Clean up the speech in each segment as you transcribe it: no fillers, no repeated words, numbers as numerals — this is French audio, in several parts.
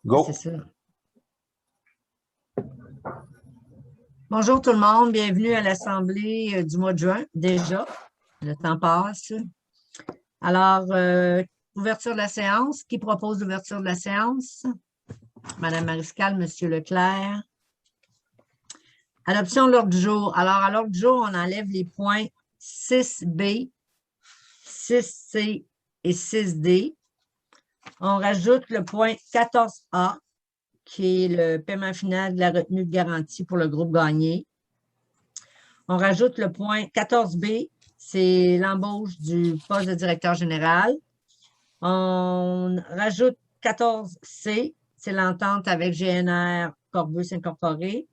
Go! C'est ça. Bonjour tout le monde, bienvenue à l'Assemblée du mois de juin, déjà. Le temps passe. Alors, ouverture de la séance. Qui propose l'ouverture de la séance? Madame Mariscal, Monsieur Leclerc. Adoption de l'ordre du jour. Alors, à l'ordre du jour, on enlève les points 6B, 6C et 6D. On rajoute le point 14A, qui est le paiement final de la retenue de garantie pour le groupe gagné. On rajoute le point 14B, c'est l'embauche du poste de directeur général. On rajoute 14C, c'est l'entente avec GNR Corbus Incorporé.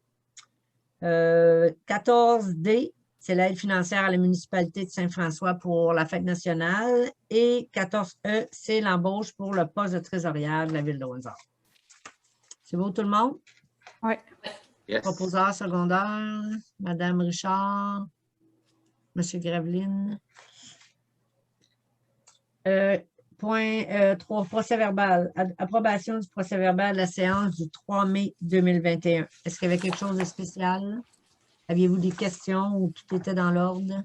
14D, c'est l'aide financière à la municipalité de Saint-François pour la fête nationale. Et 14E, c'est l'embauche pour le poste de trésorière de la ville de Windsor. C'est beau tout le monde? Oui. Yes. Proposeur secondaire, Madame Richard, Monsieur Graveline. Point 3, procès verbal. Approbation du procès verbal de la séance du 3 mai 2021. Est-ce qu'il y avait quelque chose de spécial? Aviez-vous des questions ou tout était dans l'ordre?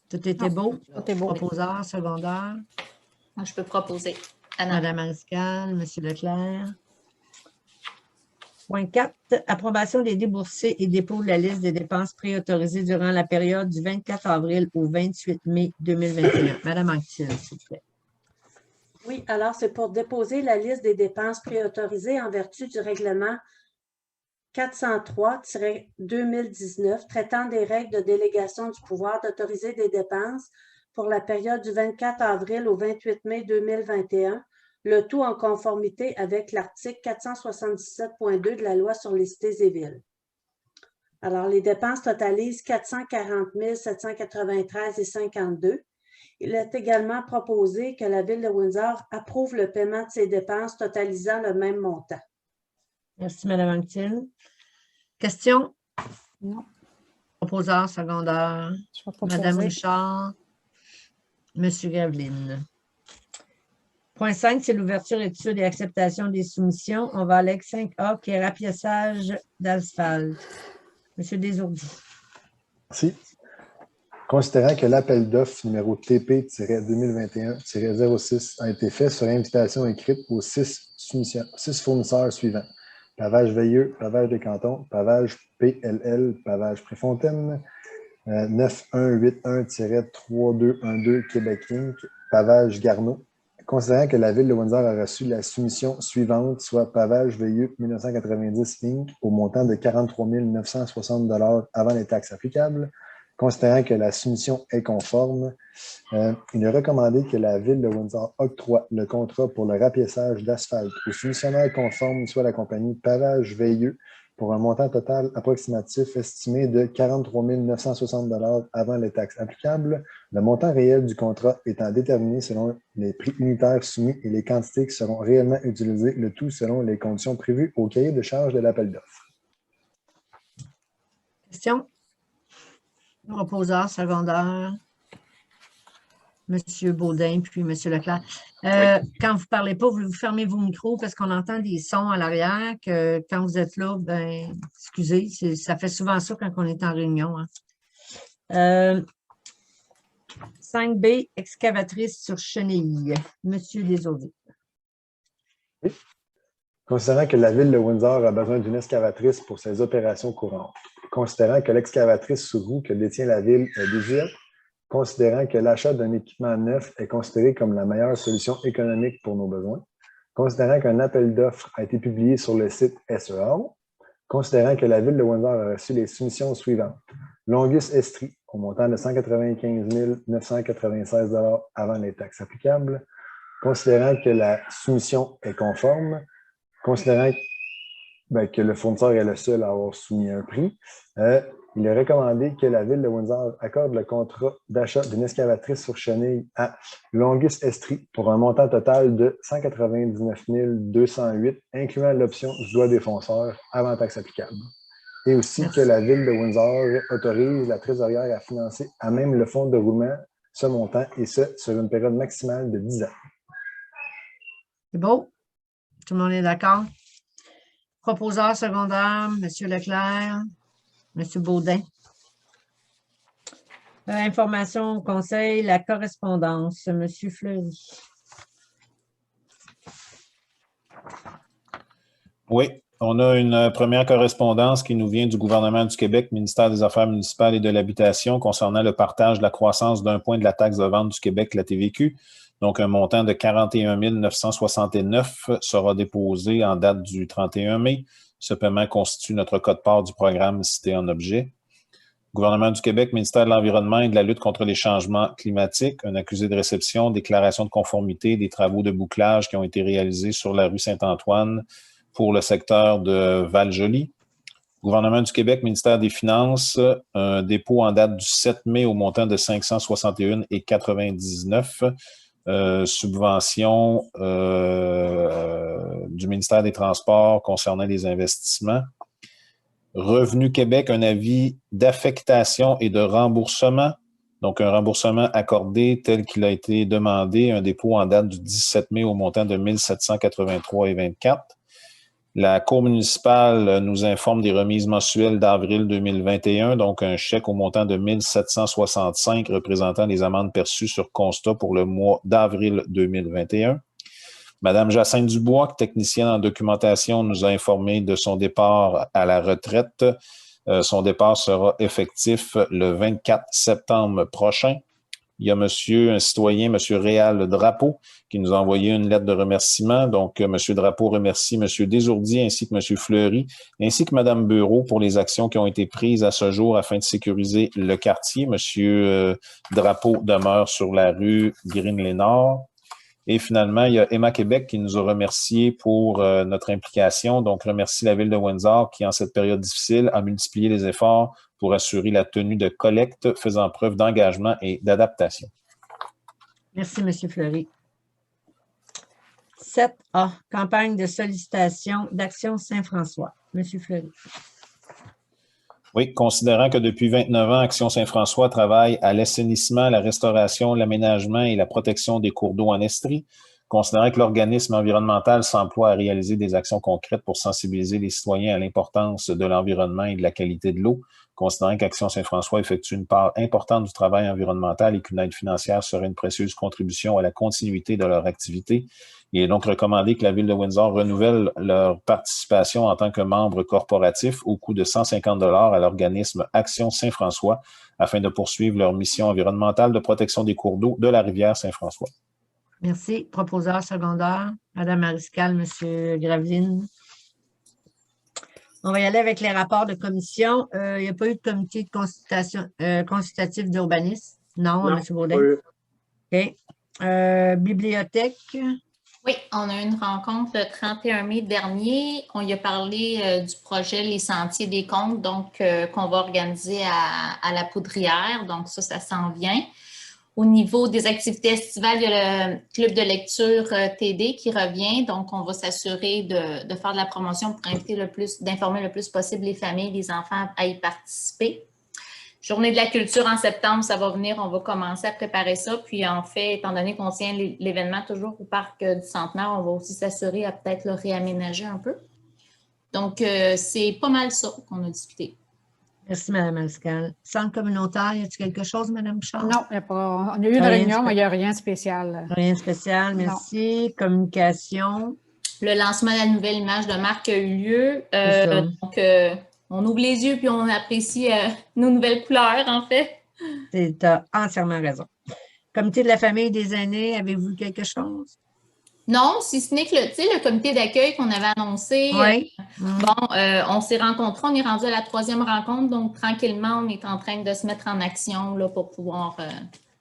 Tout était beau? Tout est beau. Proposeur secondaire. Moi, je peux proposer. Anna. Madame Mariscal, Monsieur Leclerc. Point 4, approbation des déboursés et dépôt de la liste des dépenses préautorisées durant la période du 24 avril au 28 mai 2021. Madame Anctil, s'il vous plaît. Oui, alors c'est pour déposer la liste des dépenses préautorisées en vertu du règlement 403-2019 traitant des règles de délégation du pouvoir d'autoriser des dépenses pour la période du 24 avril au 28 mai 2021, le tout en conformité avec l'article 477.2 de la loi sur les cités et villes. Alors, les dépenses totalisent 440 793,52. Il est également proposé que la Ville de Windsor approuve le paiement de ces dépenses totalisant le même montant. Merci, Madame Anctil. Question? Non. Proposeur secondaire. Je vais proposer. Madame Richard. Monsieur Graveline. Point 5, c'est l'ouverture, étude et acceptation des soumissions. On va aller avec 5A, qui est rapiessage d'asphalte. Monsieur Desourdis. Merci. Considérant que l'appel d'offres numéro TP-2021-06 a été fait sur invitation écrite aux 6 fournisseurs suivants. Pavage Veilleux, Pavage des Cantons, Pavage PLL, Pavage Préfontaine, 9181-3212 Québec Inc., Pavage Garneau. Considérant que la Ville de Windsor a reçu la soumission suivante, soit Pavage Veilleux 1990 Inc., au montant de 43 960 $ avant les taxes applicables, considérant que la soumission est conforme, il est recommandé que la Ville de Windsor octroie le contrat pour le rapiessage d'asphalte au soumissionnaire conforme, soit la compagnie Pavage Veilleux, pour un montant total approximatif estimé de 43 960 $ avant les taxes applicables, le montant réel du contrat étant déterminé selon les prix unitaires soumis et les quantités qui seront réellement utilisées, le tout selon les conditions prévues au cahier de charges de l'appel d'offres. Question? Proposeur secondaire. Monsieur Baudin, puis Monsieur Leclerc. Quand vous ne parlez pas, vous fermez vos micros parce qu'on entend des sons à l'arrière que quand vous êtes là, ben, excusez, ça fait souvent ça quand on est en réunion. Hein. 5B, excavatrice sur chenille. Monsieur Desourdis. Oui. Considérant que la Ville de Windsor a besoin d'une excavatrice pour ses opérations courantes, considérant que l'excavatrice sous roue que détient la Ville est désuète, considérant que l'achat d'un équipement neuf est considéré comme la meilleure solution économique pour nos besoins, considérant qu'un appel d'offres a été publié sur le site SEO, considérant que la Ville de Windsor a reçu les soumissions suivantes. Longus Estrie, au montant de 195 996 $ avant les taxes applicables, considérant que la soumission est conforme, considérant que le fournisseur est le seul à avoir soumis un prix, il est recommandé que la Ville de Windsor accorde le contrat d'achat d'une excavatrice sur chenille à Longus Estrie pour un montant total de 199 208, incluant l'option du doigt défonceur avant taxe applicable. Et aussi Merci. Que la Ville de Windsor autorise la trésorière à financer à même le fonds de roulement ce montant, et ce, sur une période maximale de 10 ans. C'est beau? Tout le monde est d'accord? Proposeur secondaire, M. Leclerc, M. Baudin. Information au conseil, la correspondance, M. Fleury. Oui, on a une première correspondance qui nous vient du gouvernement du Québec, ministère des Affaires municipales et de l'Habitation, concernant le partage de la croissance d'1 point de la taxe de vente du Québec, la TVQ. Donc, un montant de 41 969 sera déposé en date du 31 mai. Ce paiement constitue notre code-part du programme cité en objet. Gouvernement du Québec, ministère de l'Environnement et de la lutte contre les changements climatiques, un accusé de réception, déclaration de conformité des travaux de bouclage qui ont été réalisés sur la rue Saint-Antoine pour le secteur de Val-Joli. Gouvernement du Québec, ministère des Finances, un dépôt en date du 7 mai au montant de 561,99 subvention du ministère des Transports concernant les investissements. Revenu Québec, un avis d'affectation et de remboursement. Donc, un remboursement accordé tel qu'il a été demandé, un dépôt en date du 17 mai au montant de 1783,24. La Cour municipale nous informe des remises mensuelles d'avril 2021, donc un chèque au montant de 1765 représentant les amendes perçues sur constat pour le mois d'avril 2021. Madame Jacinthe Dubois, technicienne en documentation, nous a informé de son départ à la retraite. Son départ sera effectif le 24 septembre prochain. Il y a un citoyen, M. Réal Drapeau, qui nous a envoyé une lettre de remerciement. Donc, M. Drapeau remercie M. Desourdis ainsi que M. Fleury, ainsi que Mme Bureau pour les actions qui ont été prises à ce jour afin de sécuriser le quartier. M. Drapeau demeure sur la rue Green-Lénard. Et finalement, il y a Emma Québec qui nous a remercié pour notre implication. Donc, remercie la Ville de Windsor qui, en cette période difficile, a multiplié les efforts pour assurer la tenue de collecte, faisant preuve d'engagement et d'adaptation. Merci, M. Fleury. 7A, campagne de sollicitation d'Action Saint-François. M. Fleury. Oui, considérant que depuis 29 ans, Action Saint-François travaille à l'assainissement, la restauration, l'aménagement et la protection des cours d'eau en Estrie, considérant que l'organisme environnemental s'emploie à réaliser des actions concrètes pour sensibiliser les citoyens à l'importance de l'environnement et de la qualité de l'eau, considérant qu'Action Saint-François effectue une part importante du travail environnemental et qu'une aide financière serait une précieuse contribution à la continuité de leur activité, il est donc recommandé que la Ville de Windsor renouvelle leur participation en tant que membre corporatif au coût de 150 $ à l'organisme Action Saint-François afin de poursuivre leur mission environnementale de protection des cours d'eau de la rivière Saint-François. Merci. Proposeur secondaire, Mme Mariscal, M. Graveline. On va y aller avec les rapports de commission. Il n'y a pas eu de comité de consultation consultatif d'urbanisme? Non, M. Baudin? OK. Bibliothèque? Oui, on a eu une rencontre le 31 mai dernier. On y a parlé du projet Les Sentiers des Comptes, donc qu'on va organiser à la Poudrière. Donc ça s'en vient. Au niveau des activités estivales, il y a le club de lecture TD qui revient. Donc, on va s'assurer de faire de la promotion pour inviter d'informer le plus possible les familles, les enfants à y participer. Journée de la culture en septembre, ça va venir, on va commencer à préparer ça. Puis en fait, étant donné qu'on tient l'événement toujours au parc du Centenaire, on va aussi s'assurer à peut-être le réaménager un peu. Donc, c'est pas mal ça qu'on a discuté. Merci, Mme Mariscal. Centre communautaire, y a-t-il quelque chose, Mme Charles? Non, il n'y a pas. On a eu une réunion, mais il n'y a rien de spécial. Rien de spécial, merci. Non. Communication. Le lancement de la nouvelle image de marque a eu lieu. Donc, on ouvre les yeux puis on apprécie nos nouvelles couleurs, en fait. Tu as entièrement raison. Comité de la famille et des aînés, avez-vous quelque chose? Non, si ce n'est que le comité d'accueil qu'on avait annoncé. Oui. On s'est rencontrés, on est rendu à la 3e rencontre, donc tranquillement, on est en train de se mettre en action là, pour pouvoir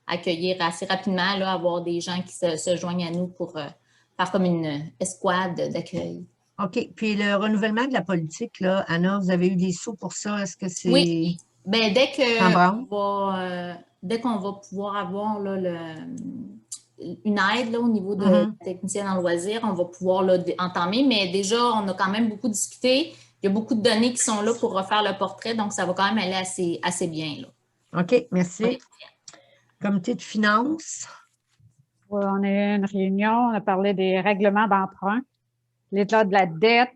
accueillir assez rapidement, là, avoir des gens qui se joignent à nous pour faire comme une escouade d'accueil. OK. Puis le renouvellement de la politique, là, Anna, vous avez eu des sous pour ça? Est-ce que c'est... Oui. Bien, dès qu'on va pouvoir avoir là, une aide là, au niveau de la technicienne en loisirs, on va pouvoir entamer, mais déjà, on a quand même beaucoup discuté. Il y a beaucoup de données qui sont là pour refaire le portrait, donc ça va quand même aller assez bien. Là. OK, merci. Oui. Comité de finances. On a eu une réunion, on a parlé des règlements d'emprunt. l'état de la dette,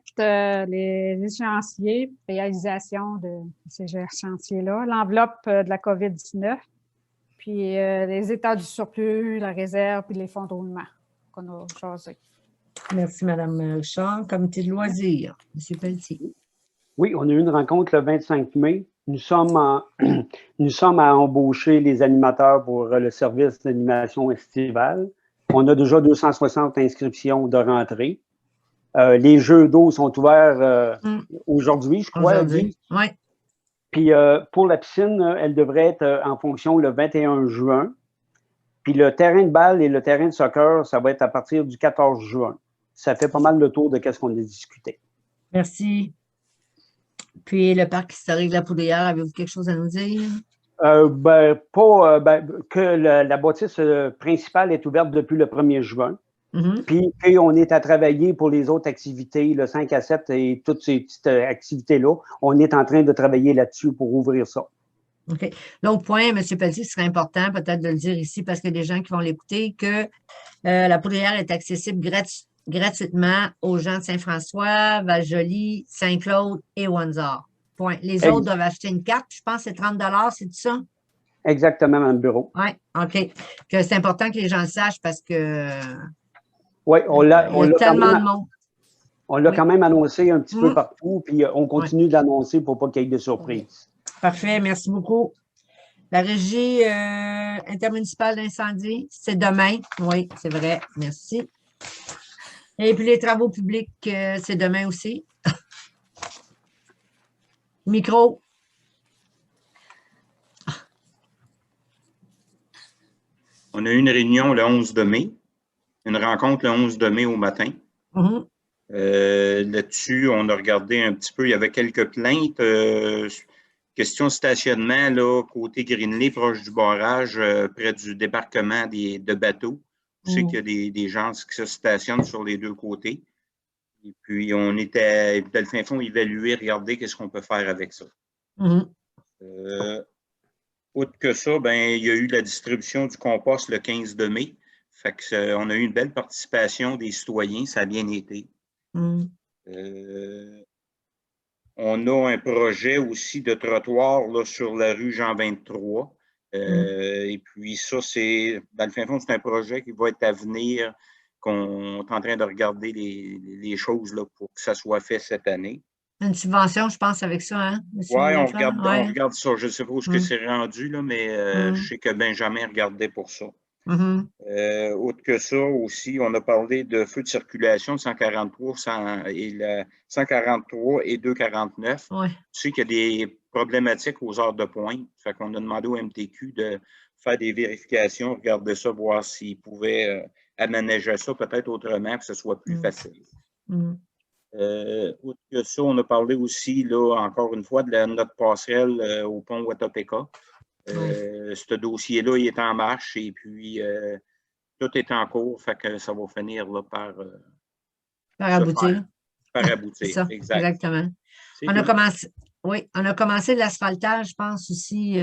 les échéanciers, réalisation de ces échéanciers-là, l'enveloppe de la COVID-19, puis les états du surplus, la réserve, puis les fonds de roulement qu'on a jasé. Merci, Mme Richard. Comité de loisirs, M. Pelletier. Oui, on a eu une rencontre le 25 mai. Nous sommes à embaucher les animateurs pour le service d'animation estivale. On a déjà 260 inscriptions de rentrée. Les jeux d'eau sont ouverts aujourd'hui, je crois. Aujourd'hui, oui. Puis pour la piscine, elle devrait être en fonction le 21 juin. Puis le terrain de balle et le terrain de soccer, ça va être à partir du 14 juin. Ça fait pas mal le tour de ce qu'on a discuté. Merci. Puis le parc historique de la Poudrière, avez-vous quelque chose à nous dire? Que la bâtisse principale est ouverte depuis le 1er juin. Puis on est à travailler pour les autres activités, le 5 à 7 et toutes ces petites activités-là. On est en train de travailler là-dessus pour ouvrir ça. OK. L'autre point, M. Pelletier, ce serait important peut-être de le dire ici parce qu'il y a des gens qui vont l'écouter, que la Poudrière est accessible gratuitement aux gens de Saint-François, Val-Joli, Saint-Claude et Windsor. Point. Les autres doivent acheter une carte. Je pense que c'est 30 $, c'est tout ça? Exactement, dans le bureau. Oui, OK. Que c'est important que les gens le sachent parce que oui, il y a tellement de monde. On l'a quand même annoncé un petit peu partout, puis on continue de l'annoncer pour pas qu'il y ait de surprises. Parfait, merci beaucoup. La régie intermunicipale d'incendie, c'est demain. Oui, c'est vrai, merci. Et puis les travaux publics, c'est demain aussi. Micro. On a eu une réunion le 11 de mai, une rencontre le 11 de mai au matin. Là-dessus, on a regardé un petit peu, il y avait quelques plaintes. Question de stationnement, là, côté Greenley, proche du barrage, près du débarquement de bateaux. On sait qu'il y a des gens qui se stationnent sur les deux côtés. Et puis, on était, dans le fin fond, évaluer, regarder qu'est-ce qu'on peut faire avec ça. Autre que ça, ben, il y a eu la distribution du compost le 15 de mai. Fait que, on a eu une belle participation des citoyens, ça a bien été. On a un projet aussi de trottoir là, sur la rue Jean 23. Et puis ça, c'est, dans le fin fond, c'est un projet qui va être à venir, qu'on est en train de regarder les choses là, pour que ça soit fait cette année. Une subvention, je pense, avec ça, hein? Oui, on regarde ça. Je ne sais pas où c'est rendu, là, mais je sais que Benjamin regardait pour ça. Autre que ça aussi, on a parlé de feux de circulation de 143 et 249. Tu sais qu'il y a des problématiques aux heures de pointe. Fait qu'on a demandé au MTQ de faire des vérifications, regarder ça, voir s'ils pouvaient aménager ça peut-être autrement, que ce soit plus facile. Autre que ça, on a parlé aussi, là, encore une fois, de notre passerelle au pont Watapeka. Ce dossier-là, il est en marche et puis tout est en cours, fait que ça va finir là, par aboutir. Par aboutir, ça, exactement. On a commencé l'asphaltage, je pense aussi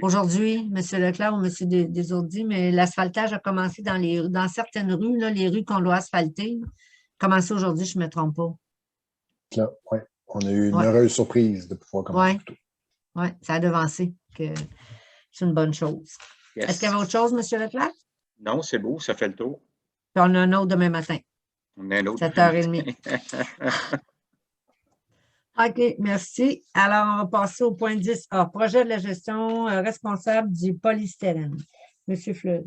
aujourd'hui, M. Leclerc ou M. Desourdis, mais l'asphaltage a commencé dans certaines rues, là, les rues qu'on doit asphalter. Commencé aujourd'hui, je ne me trompe pas. Oui, on a eu une heureuse surprise de pouvoir commencer plus tôt. Oui, ça a devancé, que c'est une bonne chose. Est-ce qu'il y avait autre chose, M. Leclerc? Non, c'est beau, ça fait le tour. Puis on a un autre demain matin. On a un autre. 7h30. OK, merci. Alors, on va passer au point 10. Projet de la gestion responsable du polystyrène. M. Fleury.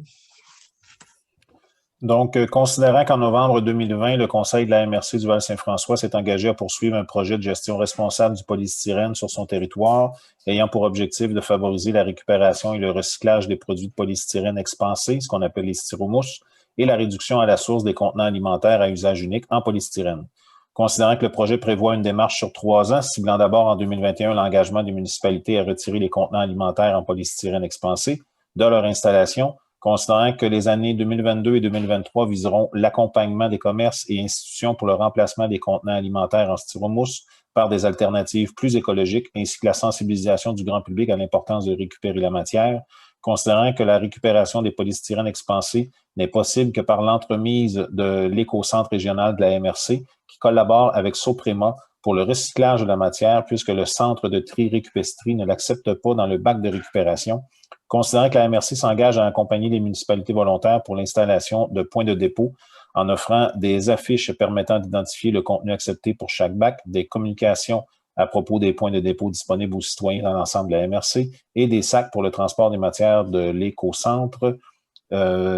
Donc, considérant qu'en novembre 2020, le Conseil de la MRC du Val-Saint-François s'est engagé à poursuivre un projet de gestion responsable du polystyrène sur son territoire, ayant pour objectif de favoriser la récupération et le recyclage des produits de polystyrène expansés, ce qu'on appelle les styromousses, et la réduction à la source des contenants alimentaires à usage unique en polystyrène. Considérant que le projet prévoit une démarche sur 3 ans, ciblant d'abord en 2021 l'engagement des municipalités à retirer les contenants alimentaires en polystyrène expansé de leur installation, considérant que les années 2022 et 2023 viseront l'accompagnement des commerces et institutions pour le remplacement des contenants alimentaires en styromousse par des alternatives plus écologiques, ainsi que la sensibilisation du grand public à l'importance de récupérer la matière, considérant que la récupération des polystyrènes expansés n'est possible que par l'entremise de l'éco-centre régional de la MRC, qui collabore avec Soprema pour le recyclage de la matière, puisque le centre de tri Récupestrie ne l'accepte pas dans le bac de récupération, considérant que la MRC s'engage à accompagner les municipalités volontaires pour l'installation de points de dépôt en offrant des affiches permettant d'identifier le contenu accepté pour chaque bac, des communications à propos des points de dépôt disponibles aux citoyens dans l'ensemble de la MRC et des sacs pour le transport des matières de l'éco-centre,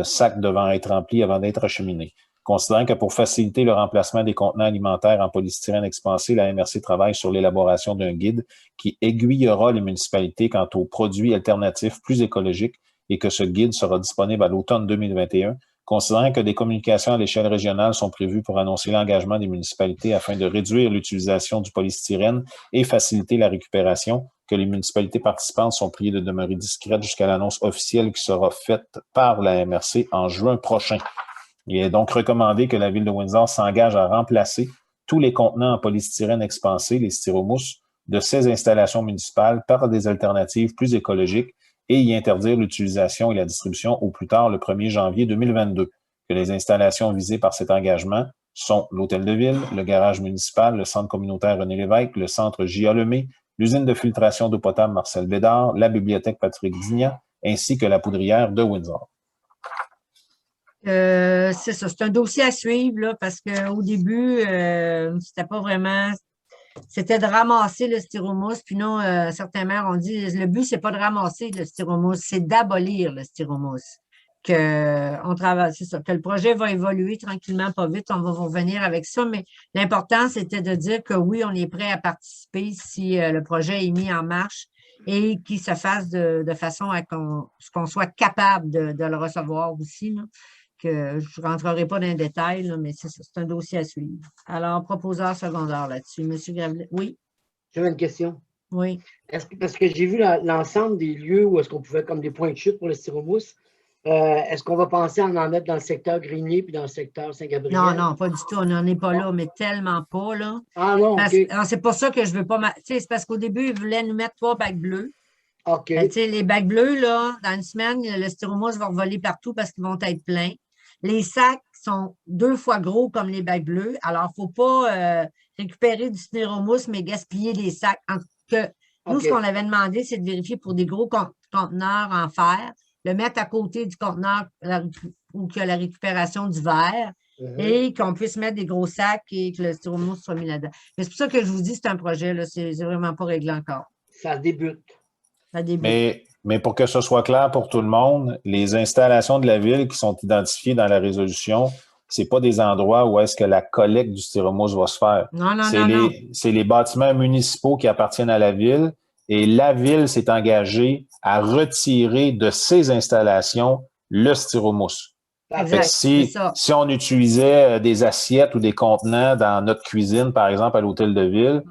sacs devant être remplis avant d'être acheminés. Considérant que pour faciliter le remplacement des contenants alimentaires en polystyrène expansé, la MRC travaille sur l'élaboration d'un guide qui aiguillera les municipalités quant aux produits alternatifs plus écologiques et que ce guide sera disponible à l'automne 2021. Considérant que des communications à l'échelle régionale sont prévues pour annoncer l'engagement des municipalités afin de réduire l'utilisation du polystyrène et faciliter la récupération, que les municipalités participantes sont priées de demeurer discrètes jusqu'à l'annonce officielle qui sera faite par la MRC en juin prochain. Il est donc recommandé que la Ville de Windsor s'engage à remplacer tous les contenants en polystyrène expansé, les styromousses, de ces installations municipales par des alternatives plus écologiques et y interdire l'utilisation et la distribution au plus tard le 1er janvier 2022. Que les installations visées par cet engagement sont l'Hôtel de Ville, le garage municipal, le centre communautaire René Lévesque, le centre J.A. Lemay, l'usine de filtration d'eau potable Marcel Bédard, la bibliothèque Patrick Dignan, ainsi que la poudrière de Windsor. C'est ça, c'est un dossier à suivre là, parce qu'au début, c'était pas vraiment. C'était de ramasser le styromousse. Puis non, certains maires ont dit le but, c'est pas de ramasser le styromousse, c'est d'abolir le styromousse. On travaille, c'est ça, que le projet va évoluer tranquillement, pas vite, on va revenir avec ça. Mais l'important, c'était de dire que oui, on est prêt à participer si le projet est mis en marche et qu'il se fasse de façon à qu'on soit capable de le recevoir aussi. Là. Que je ne rentrerai pas dans les détails, là, mais c'est un dossier à suivre. Alors, proposeur secondaire là-dessus. Monsieur Gravelet, oui? J'avais une question. Oui. Parce que j'ai vu l'ensemble des lieux où est-ce qu'on pouvait comme des points de chute pour le styromousse. Est-ce qu'on va penser à en mettre dans le secteur Grigny puis dans le secteur Saint-Gabriel? Non, pas du tout. On n'en est pas là, mais tellement pas, là. Ah non, OK. C'est pour ça que je ne veux pas... C'est parce qu'au début, ils voulaient nous mettre 3 bacs bleus. OK. Les bacs bleus, là, dans une semaine, le styromousse va voler partout parce qu'ils vont être pleins. Les sacs sont 2 fois gros comme les bacs bleus. Alors, il ne faut pas récupérer du styromousse, mais gaspiller les sacs. Nous, ce qu'on avait demandé, c'est de vérifier pour des gros conteneurs en fer, le mettre à côté du conteneur où il y a la récupération du verre et qu'on puisse mettre des gros sacs et que le styromousse soit mis là-dedans. C'est pour ça que je vous dis, c'est un projet, là, c'est vraiment pas réglé encore. Ça débute. Ça débute. Mais pour que ce soit clair pour tout le monde, les installations de la ville qui sont identifiées dans la résolution, ce n'est pas des endroits où est-ce que la collecte du styromousse va se faire. Non. C'est les bâtiments municipaux qui appartiennent à la ville et la ville s'est engagée à retirer de ces installations le styromousse. Exact, si on utilisait des assiettes ou des contenants dans notre cuisine, par exemple, à l'hôtel de ville,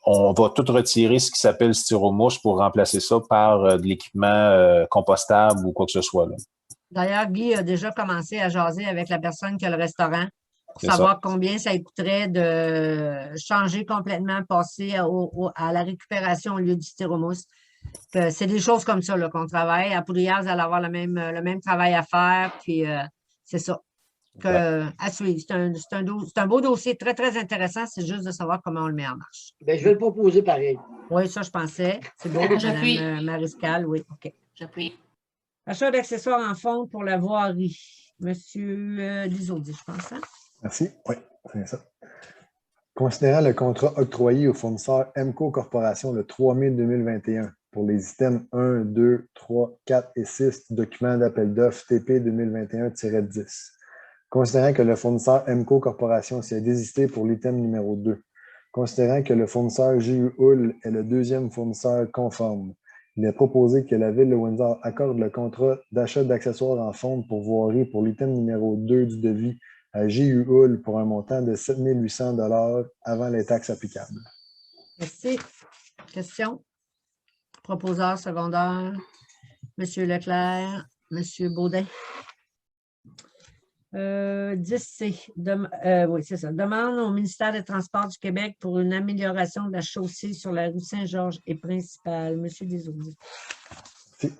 on va tout retirer ce qui s'appelle styromousse pour remplacer ça par de l'équipement compostable ou quoi que ce soit. D'ailleurs, Guy a déjà commencé à jaser avec la personne qui a le restaurant pour savoir combien ça coûterait de changer complètement, passer à la récupération au lieu du styromousse. C'est des choses comme ça qu'on travaille. À Poudrière, vous allez avoir le même travail à faire, puis c'est ça. À suivre. C'est un beau dossier très, très intéressant. C'est juste de savoir comment on le met en marche. Je vais le proposer pareil. Oui, ça, je pensais. C'est beau, Mme Mariscal, oui. OK. J'appuie. Achat d'accessoires en fonds pour la voirie. Monsieur Lizaudy, je pense. Hein? Merci. Oui, c'est ça. Considérant le contrat octroyé au fournisseur MCO Corporation le 3 mai 2021 pour les items 1, 2, 3, 4 et 6 du document d'appel d'offres TP 2021-10. Considérant que le fournisseur MCO Corporation s'est désisté pour l'item numéro 2. Considérant que le fournisseur JU Hull est le deuxième fournisseur conforme. Il est proposé que la Ville de Windsor accorde le contrat d'achat d'accessoires en fonds pour voirie pour l'item numéro 2 du devis à JU Hull pour un montant de 7 800 $ avant les taxes applicables. Merci. Question? Proposeur secondaire, M. Leclerc, M. Baudin. 10C. Oui, c'est ça. Demande au ministère des Transports du Québec pour une amélioration de la chaussée sur la rue Saint-Georges et principale. M. Desaudis. Merci.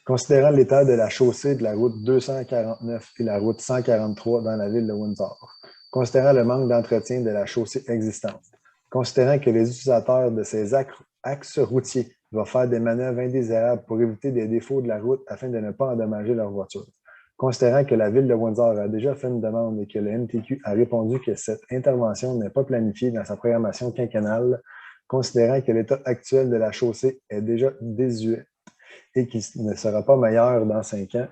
Considérant l'état de la chaussée de la route 249 et la route 143 dans la ville de Windsor. Considérant le manque d'entretien de la chaussée existante. Considérant que les utilisateurs de ces axes routiers doivent faire des manœuvres indésirables pour éviter des défauts de la route afin de ne pas endommager leur voiture. Considérant que la ville de Windsor a déjà fait une demande et que le MTQ a répondu que cette intervention n'est pas planifiée dans sa programmation quinquennale, considérant que l'état actuel de la chaussée est déjà désuet et qu'il ne sera pas meilleur dans 5 ans,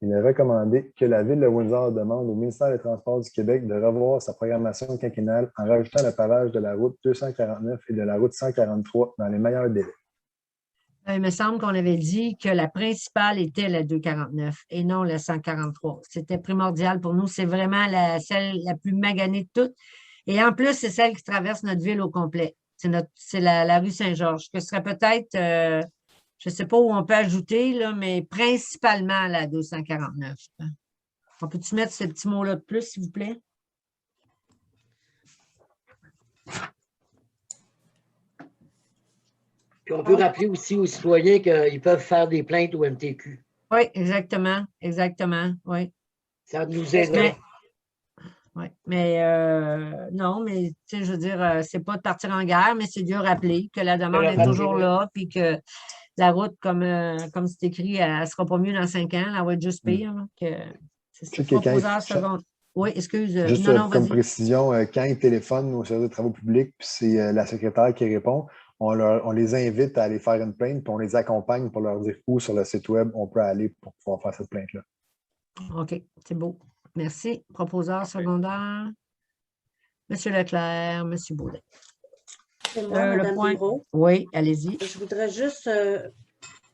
il est recommandé que la ville de Windsor demande au ministère des Transports du Québec de revoir sa programmation quinquennale en rajoutant le pavage de la route 249 et de la route 143 dans les meilleurs délais. Il me semble qu'on avait dit que la principale était la 249 et non la 143. C'était primordial pour nous. C'est vraiment celle la plus maganée de toutes. Et en plus, c'est celle qui traverse notre ville au complet. C'est la rue Saint-Georges, que ce serait peut-être, je ne sais pas où on peut ajouter, là, mais principalement la 249. On peut-tu mettre ce petit mot-là de plus, s'il vous plaît? Puis on peut rappeler aussi aux citoyens qu'ils peuvent faire des plaintes au MTQ. Oui, exactement. Exactement, oui. Ça nous aiderait. Oui, mais non, mais tu sais, je veux dire, c'est pas de partir en guerre, mais c'est de rappeler que la demande est toujours là, puis que la route, comme c'est écrit, elle ne sera pas mieux dans 5 ans, elle va être juste pire. C'est proposeur seconde. Oui, excuse. Juste comme précision, quand ils téléphonent au service de travaux publics, puis c'est la secrétaire qui répond, on les invite à aller faire une plainte, puis on les accompagne pour leur dire où sur le site web on peut aller pour pouvoir faire cette plainte-là. OK, c'est beau. Merci. Proposeur secondaire. Monsieur Leclerc, Monsieur Baudet. C'est moi, Mme Bureau. Oui, allez-y. Je voudrais juste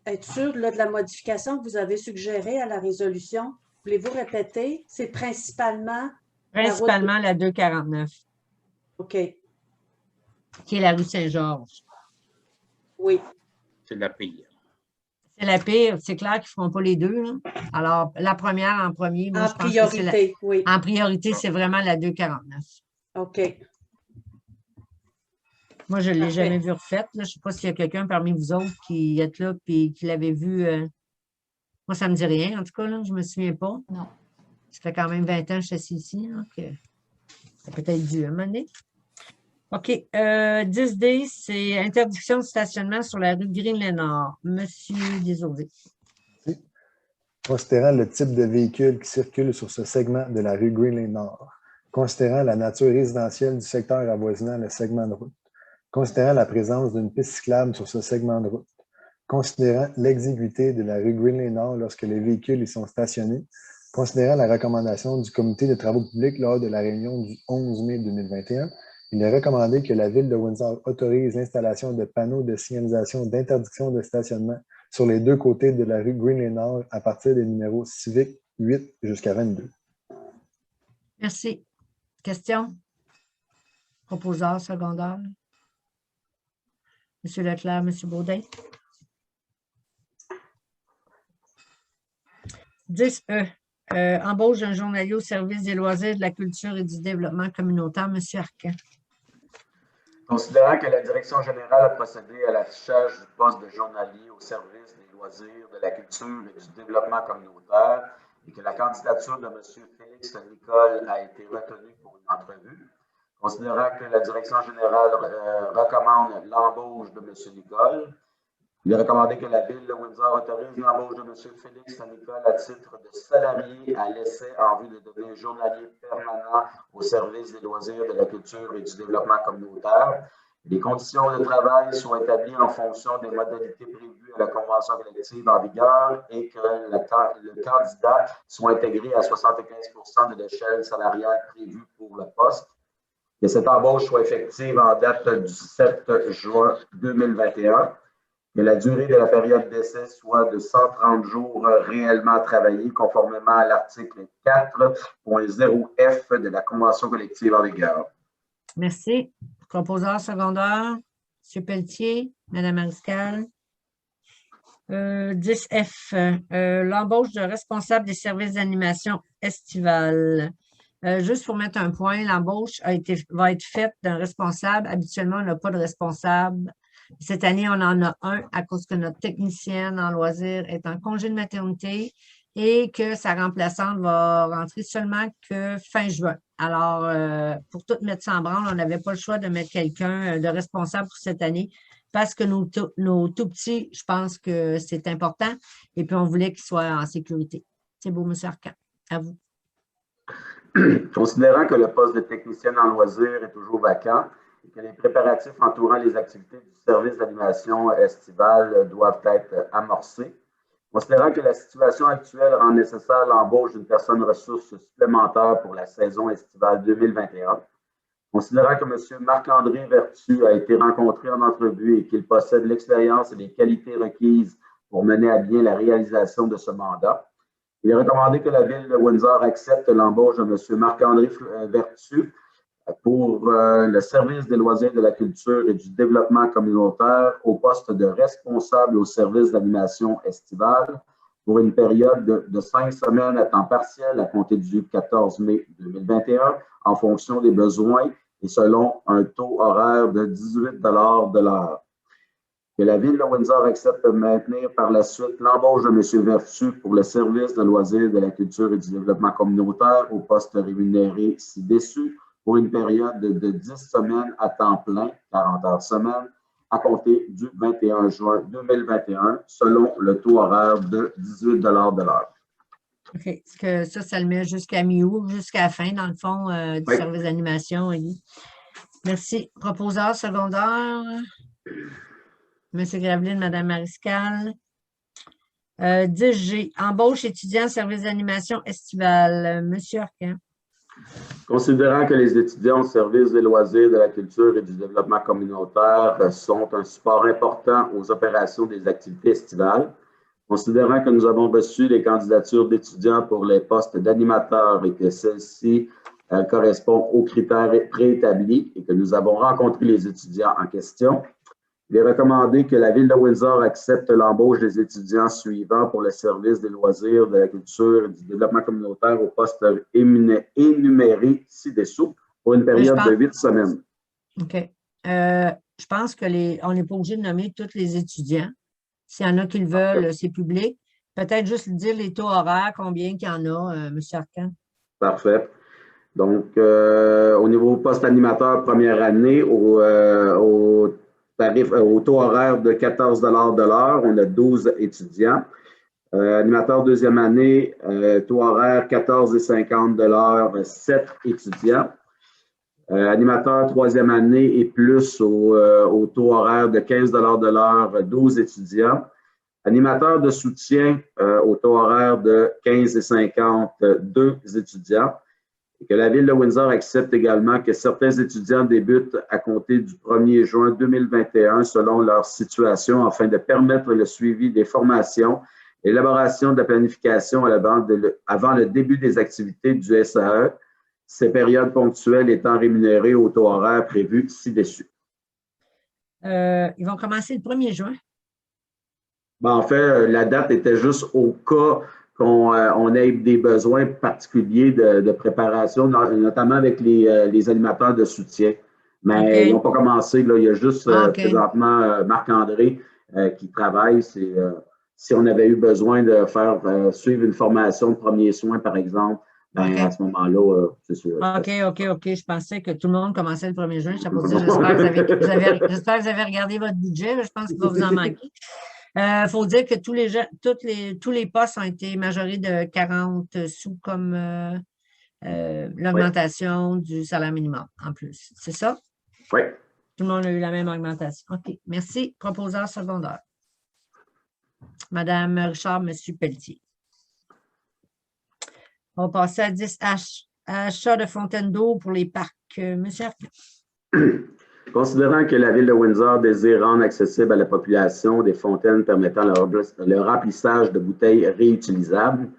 être sûre de la modification que vous avez suggérée à la résolution. Voulez-vous répéter? C'est principalement... Principalement la 249. OK. Qui est la rue Saint-Georges. Oui. C'est la pire. C'est la pire. C'est clair qu'ils ne feront pas les deux. Là. Alors, la première en premier. Moi, en priorité, oui. En priorité, c'est vraiment la 249. OK. Moi, je ne l'ai jamais vu refaite. Là. Je ne sais pas s'il y a quelqu'un parmi vous autres qui êtes là et qui l'avait vu. Moi, ça ne me dit rien, en tout cas. Là, je ne me souviens pas. Non. Ça fait quand même 20 ans que je suis ici. Donc, ça peut être dû à un moment donné. OK. 10D, c'est interdiction de stationnement sur la rue Green-Lénard. Monsieur Desaulniers. Considérant le type de véhicule qui circule sur ce segment de la rue Green-Lénard, considérant la nature résidentielle du secteur avoisinant le segment de route, considérant la présence d'une piste cyclable sur ce segment de route, considérant l'exiguïté de la rue Green-Lénard lorsque les véhicules y sont stationnés, considérant la recommandation du comité de travaux publics lors de la réunion du 11 mai 2021, il est recommandé que la Ville de Windsor autorise l'installation de panneaux de signalisation d'interdiction de stationnement sur les deux côtés de la rue Green-Lénard à partir des numéros civiques 8 jusqu'à 22. Merci. Question? Proposeur secondaire? Monsieur Leclerc, Monsieur Baudin? 10E. Embauche d'un journalier au service des loisirs, de la culture et du développement communautaire. Monsieur Arcan. Considérant que la Direction générale a procédé à l'affichage du poste de journalier au service des loisirs, de la culture et du développement communautaire et que la candidature de M. Félix Nicole a été retenue pour une entrevue, considérant que la Direction générale recommande l'embauche de M. Nicole, il est recommandé que la Ville de Windsor autorise l'embauche de M. Félix Nicole à titre de salarié à l'essai en vue de devenir journalier permanent au service des loisirs, de la culture et du développement communautaire. Les conditions de travail sont établies en fonction des modalités prévues à la convention collective en vigueur et que le candidat soit intégré à 75% de l'échelle salariale prévue pour le poste. Que cette embauche soit effective en date du 7 juin 2021. Que la durée de la période d'essai soit de 130 jours réellement travaillés, conformément à l'article 4.0F de la Convention collective en vigueur. Merci. Proposeur secondaire, M. Pelletier, Mme Mariscal. 10F, l'embauche de responsable des services d'animation estivale. Juste pour mettre un point, l'embauche va être faite d'un responsable. Habituellement, on n'a pas de responsable Cette année, on en a un à cause que notre technicienne en loisirs est en congé de maternité et que sa remplaçante va rentrer seulement que fin juin. Alors, pour tout mettre ça en branle, on n'avait pas le choix de mettre quelqu'un de responsable pour cette année parce que nos tout petits, je pense que c'est important et puis on voulait qu'ils soient en sécurité. C'est beau, M. Arcan. À vous. Considérant que le poste de technicienne en loisirs est toujours vacant et que les préparatifs entourant les activités du service d'animation estivale doivent être amorcés, considérant que la situation actuelle rend nécessaire l'embauche d'une personne ressource supplémentaire pour la saison estivale 2021, considérant que M. Marc-André Vertu a été rencontré en entrevue et qu'il possède l'expérience et les qualités requises pour mener à bien la réalisation de ce mandat, il est recommandé que la Ville de Windsor accepte l'embauche de M. Marc-André Vertu pour le service des loisirs de la culture et du développement communautaire au poste de responsable au service d'animation estivale pour une période de 5 semaines à temps partiel à compter du 14 mai 2021 en fonction des besoins et selon un taux horaire de 18 de l'heure. Que la Ville de Windsor accepte de maintenir par la suite l'embauche de M. Vertu pour le service de loisirs de la culture et du développement communautaire au poste rémunéré ci-dessus pour une période de 10 semaines à temps plein, 40 heures semaine, à compter du 21 juin 2021, selon le taux horaire de 18 de l'heure. OK. Est-ce que ça le met jusqu'à mi-août, jusqu'à la fin, dans le fond, du service d'animation, Élie? Merci. Proposeur secondaire. M. Graveline, Mme Mariscal. 10G, embauche étudiants service d'animation estivale. M. Arcan. Considérant que les étudiants au service des loisirs, de la culture et du développement communautaire sont un support important aux opérations des activités estivales, considérant que nous avons reçu les candidatures d'étudiants pour les postes d'animateurs et que celles-ci correspondent aux critères préétablis et que nous avons rencontré les étudiants en question, il est recommandé que la Ville de Windsor accepte l'embauche des étudiants suivants pour le service des loisirs, de la culture et du développement communautaire au poste énuméré ci-dessous pour une période de 8 semaines. OK. Je pense qu'on n'est pas obligé de nommer tous les étudiants. S'il y en a qui le veulent, c'est public. Peut-être juste dire les taux horaires, combien qu'il y en a, M. Arcan. Parfait. Donc, au niveau poste animateur première année, au taux horaire de 14 de l'heure, on a 12 étudiants. Animateur deuxième année, taux horaire 14,50 de l'heure, 7 étudiants. Animateur troisième année et plus au taux horaire de 15 de l'heure, 12 étudiants. Animateur de soutien au taux horaire de 15,50, 2 étudiants. Et que la Ville de Windsor accepte également que certains étudiants débutent à compter du 1er juin 2021 selon leur situation afin de permettre le suivi des formations, l'élaboration de la planification avant le début des activités du SAE, ces périodes ponctuelles étant rémunérées au taux horaire prévu ci-dessus. Ils vont commencer le 1er juin? Ben, en fait, la date était juste au cas qu'on ait des besoins particuliers de préparation, notamment avec les animateurs de soutien. Mais ils n'ont pas commencé. Là, il y a juste présentement Marc-André qui travaille. Si on avait eu besoin de faire suivre une formation de premiers soins, par exemple, ben, à ce moment-là, c'est sûr. OK. Je pensais que tout le monde commençait le 1er juin. J'espère que vous avez regardé votre budget. Là, je pense qu'il va vous en manquer. Il faut dire que tous les postes ont été majorés de 40 sous comme l'augmentation du salaire minimum en plus. C'est ça? Oui. Tout le monde a eu la même augmentation. OK. Merci. Proposeur secondaire. Madame Richard, Monsieur Pelletier. On va passer à 10H. Achat de fontaines d'eau pour les parcs. Monsieur Arcan. Considérant que la Ville de Windsor désire rendre accessible à la population des fontaines permettant le remplissage de bouteilles réutilisables,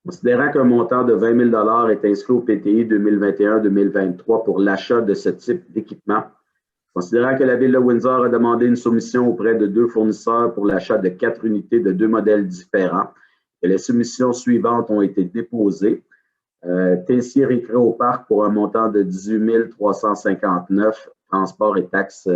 considérant qu'un montant de 20 000 est inscrit au PTI 2021-2023 pour l'achat de ce type d'équipement, considérant que la Ville de Windsor a demandé une soumission auprès de 2 fournisseurs pour l'achat de 4 unités de 2 modèles différents, que les soumissions suivantes ont été déposées, Tessier Récré au Parc pour un montant de 18 359 transport et taxes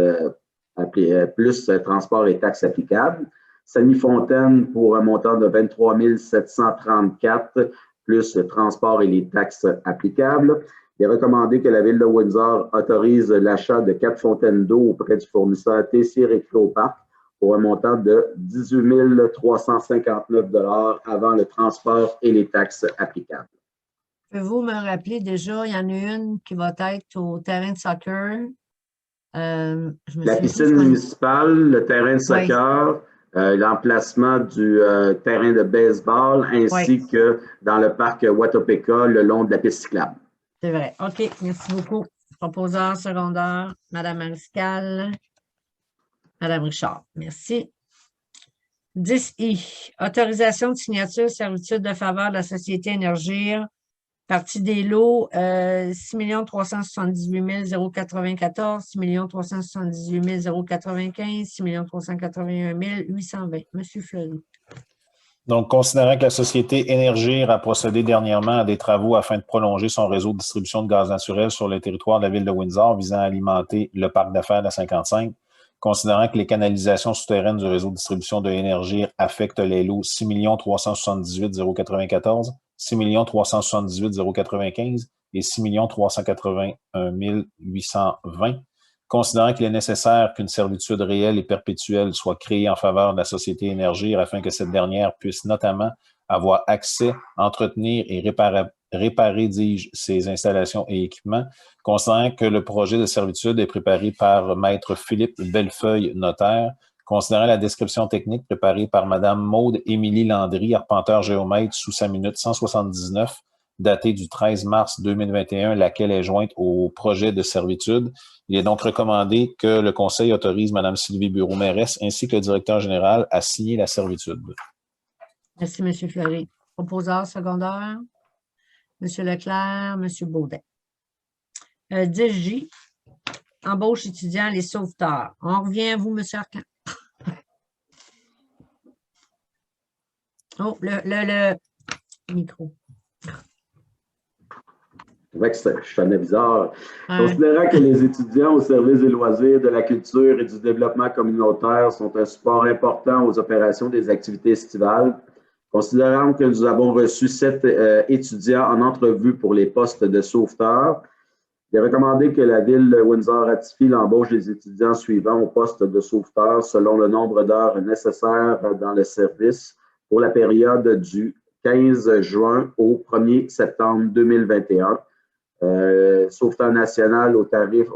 plus transport et taxes applicables. Sani-Fontaine pour un montant de 23 734 plus transport et les taxes applicables. Il est recommandé que la Ville de Windsor autorise l'achat de 4 fontaines d'eau auprès du fournisseur TC Récréoparc pour un montant de 18 359 $ avant le transport et les taxes applicables. Pouvez-vous me rappeler déjà, il y en a une qui va être au terrain de soccer. La piscine municipale, le terrain de soccer, l'emplacement du terrain de baseball, ainsi que dans le parc Watopeka, le long de la piste cyclable. C'est vrai. OK, merci beaucoup. Proposeur secondaire, Mme Mariscal, Mme Richard. Merci. 10I, autorisation de signature servitude de faveur de la Société Énergir, partie des lots 6 378 094, 6 378 095, 6 381 820. Monsieur Fleury. Donc, considérant que la Société Énergir a procédé dernièrement à des travaux afin de prolonger son réseau de distribution de gaz naturel sur le territoire de la Ville de Windsor visant à alimenter le parc d'affaires de la 55, considérant que les canalisations souterraines du réseau de distribution de Énergir affectent les lots 6 378 094, 6 378 095 et 6 381 820, considérant qu'il est nécessaire qu'une servitude réelle et perpétuelle soit créée en faveur de la Société Énergir afin que cette dernière puisse notamment avoir accès, entretenir et réparer, dis-je, ses installations et équipements, considérant que le projet de servitude est préparé par Maître Philippe Bellefeuille, notaire, considérant la description technique préparée par Mme Maude Émilie Landry, arpenteur géomètre, sous sa minute 179, datée du 13 mars 2021, laquelle est jointe au projet de servitude. Il est donc recommandé que le Conseil autorise Mme Sylvie Bureau-Mairesse ainsi que le directeur général à signer la servitude. Merci, M. Fleury. Proposeur secondaire, M. Leclerc, M. Baudet. 10J, embauche étudiant, les sauveteurs. On revient à vous, M. Arcan. Oh, le micro. C'est vrai que je sonnais bizarre. Considérant que les étudiants au service des loisirs, de la culture et du développement communautaire sont un support important aux opérations des activités estivales, considérant que nous avons reçu 7 étudiants en entrevue pour les postes de sauveteurs, il est recommandé que la Ville de Windsor ratifie l'embauche des étudiants suivants au poste de sauveteur selon le nombre d'heures nécessaires dans le service pour la période du 15 juin au 1er septembre 2021. Sauveteur national au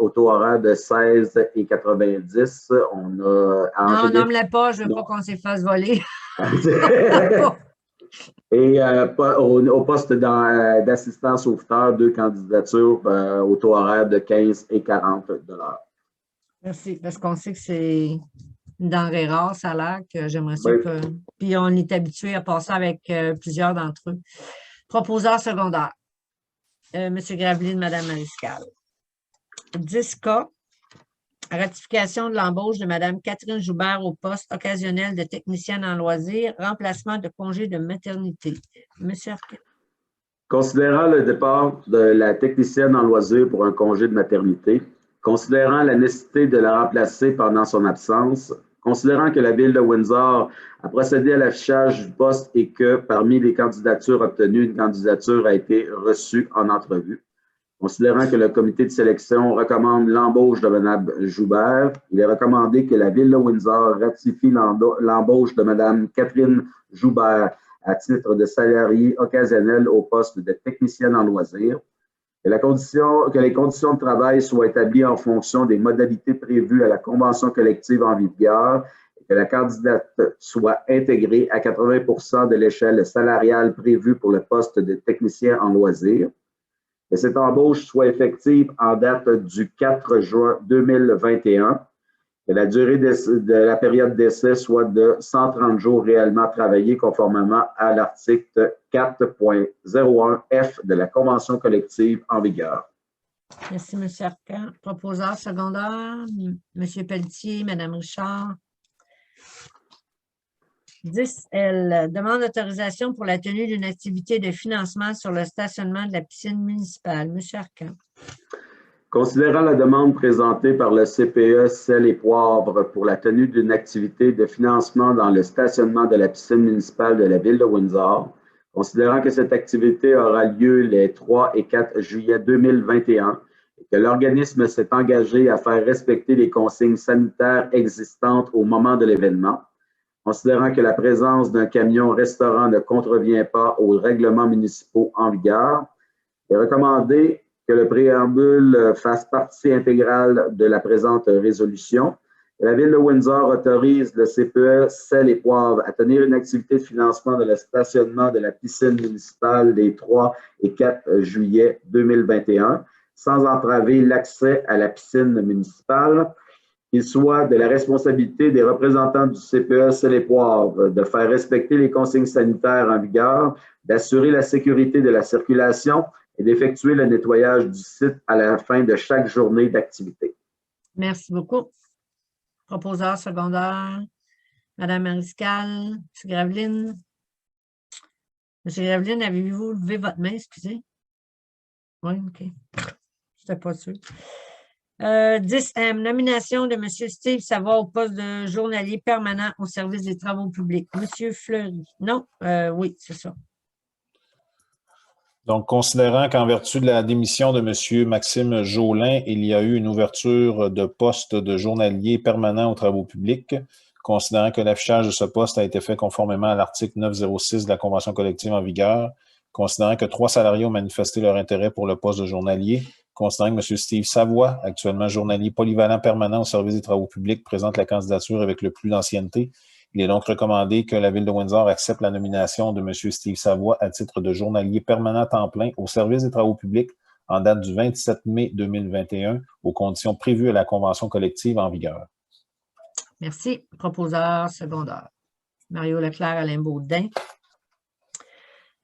taux horaire de 16,90 $. On a non, nomme-la pas, je ne veux pas qu'on s'y fasse voler. Et au poste d'assistant sauveteur, 2 candidatures au taux horaire de 15 et 40 $. Merci, parce qu'on sait que c'est une denrée rare, ça a l'air que j'aimerais ça que... Puis on est habitué à passer avec plusieurs d'entre eux. Proposeur secondaire. M. Graveline, Mme Mariscal. 10K, ratification de l'embauche de Mme Catherine Joubert au poste occasionnel de technicienne en loisirs, remplacement de congé de maternité. M. Arcan. Considérant le départ de la technicienne en loisirs pour un congé de maternité, considérant la nécessité de la remplacer pendant son absence, considérant que la Ville de Windsor a procédé à l'affichage du poste et que parmi les candidatures obtenues, une candidature a été reçue en entrevue. Considérant que le comité de sélection recommande l'embauche de Mme Joubert, il est recommandé que la Ville de Windsor ratifie l'embauche de Mme Catherine Joubert à titre de salarié occasionnel au poste de technicienne en loisirs, que les conditions de travail soient établies en fonction des modalités prévues à la convention collective en vigueur et que la candidate soit intégrée à 80% de l'échelle salariale prévue pour le poste de technicien en loisirs, que cette embauche soit effective en date du 4 juin 2021, que la durée de la période d'essai soit de 130 jours réellement travaillés conformément à l'article 4.01F de la Convention collective en vigueur. Merci, M. Arcan. Proposeur secondaire, M. Pelletier, Mme Richard. 10L, demande d'autorisation pour la tenue d'une activité de financement sur le stationnement de la piscine municipale. M. Arcan. Considérant la demande présentée par le CPE Sel et Poivre pour la tenue d'une activité de financement dans le stationnement de la piscine municipale de la ville de Windsor, considérant que cette activité aura lieu les 3 et 4 juillet 2021 et que l'organisme s'est engagé à faire respecter les consignes sanitaires existantes au moment de l'événement, considérant que la présence d'un camion-restaurant ne contrevient pas aux règlements municipaux en vigueur, est recommandé que le préambule fasse partie intégrale de la présente résolution. La Ville de Windsor autorise le CPE Sel et Poivre à tenir une activité de financement de le stationnement de la piscine municipale les 3 et 4 juillet 2021 sans entraver l'accès à la piscine municipale. Qu'il soit de la responsabilité des représentants du CPE Sel et Poivre de faire respecter les consignes sanitaires en vigueur, d'assurer la sécurité de la circulation et d'effectuer le nettoyage du site à la fin de chaque journée d'activité. Merci beaucoup. Proposeur secondaire, Mme Mariscal, M. Graveline. M. Graveline, avez-vous levé votre main, excusez? Oui, OK. Je n'étais pas sûre. 10M, nomination de M. Steve Savoie au poste de journalier permanent au service des travaux publics. M. Fleury. Non? Oui, c'est ça. Donc, considérant qu'en vertu de la démission de M. Maxime Jolin, il y a eu une ouverture de poste de journalier permanent aux travaux publics, considérant que l'affichage de ce poste a été fait conformément à l'article 906 de la Convention collective en vigueur, considérant que 3 salariés ont manifesté leur intérêt pour le poste de journalier, considérant que M. Steve Savoie, actuellement journalier polyvalent permanent au service des travaux publics, présente la candidature avec le plus d'ancienneté. Il est donc recommandé que la Ville de Windsor accepte la nomination de M. Steve Savoie à titre de journalier permanent temps plein au service des travaux publics en date du 27 mai 2021 aux conditions prévues à la Convention collective en vigueur. Merci. Proposeur secondaire. Mario Leclerc, Alain Baudin.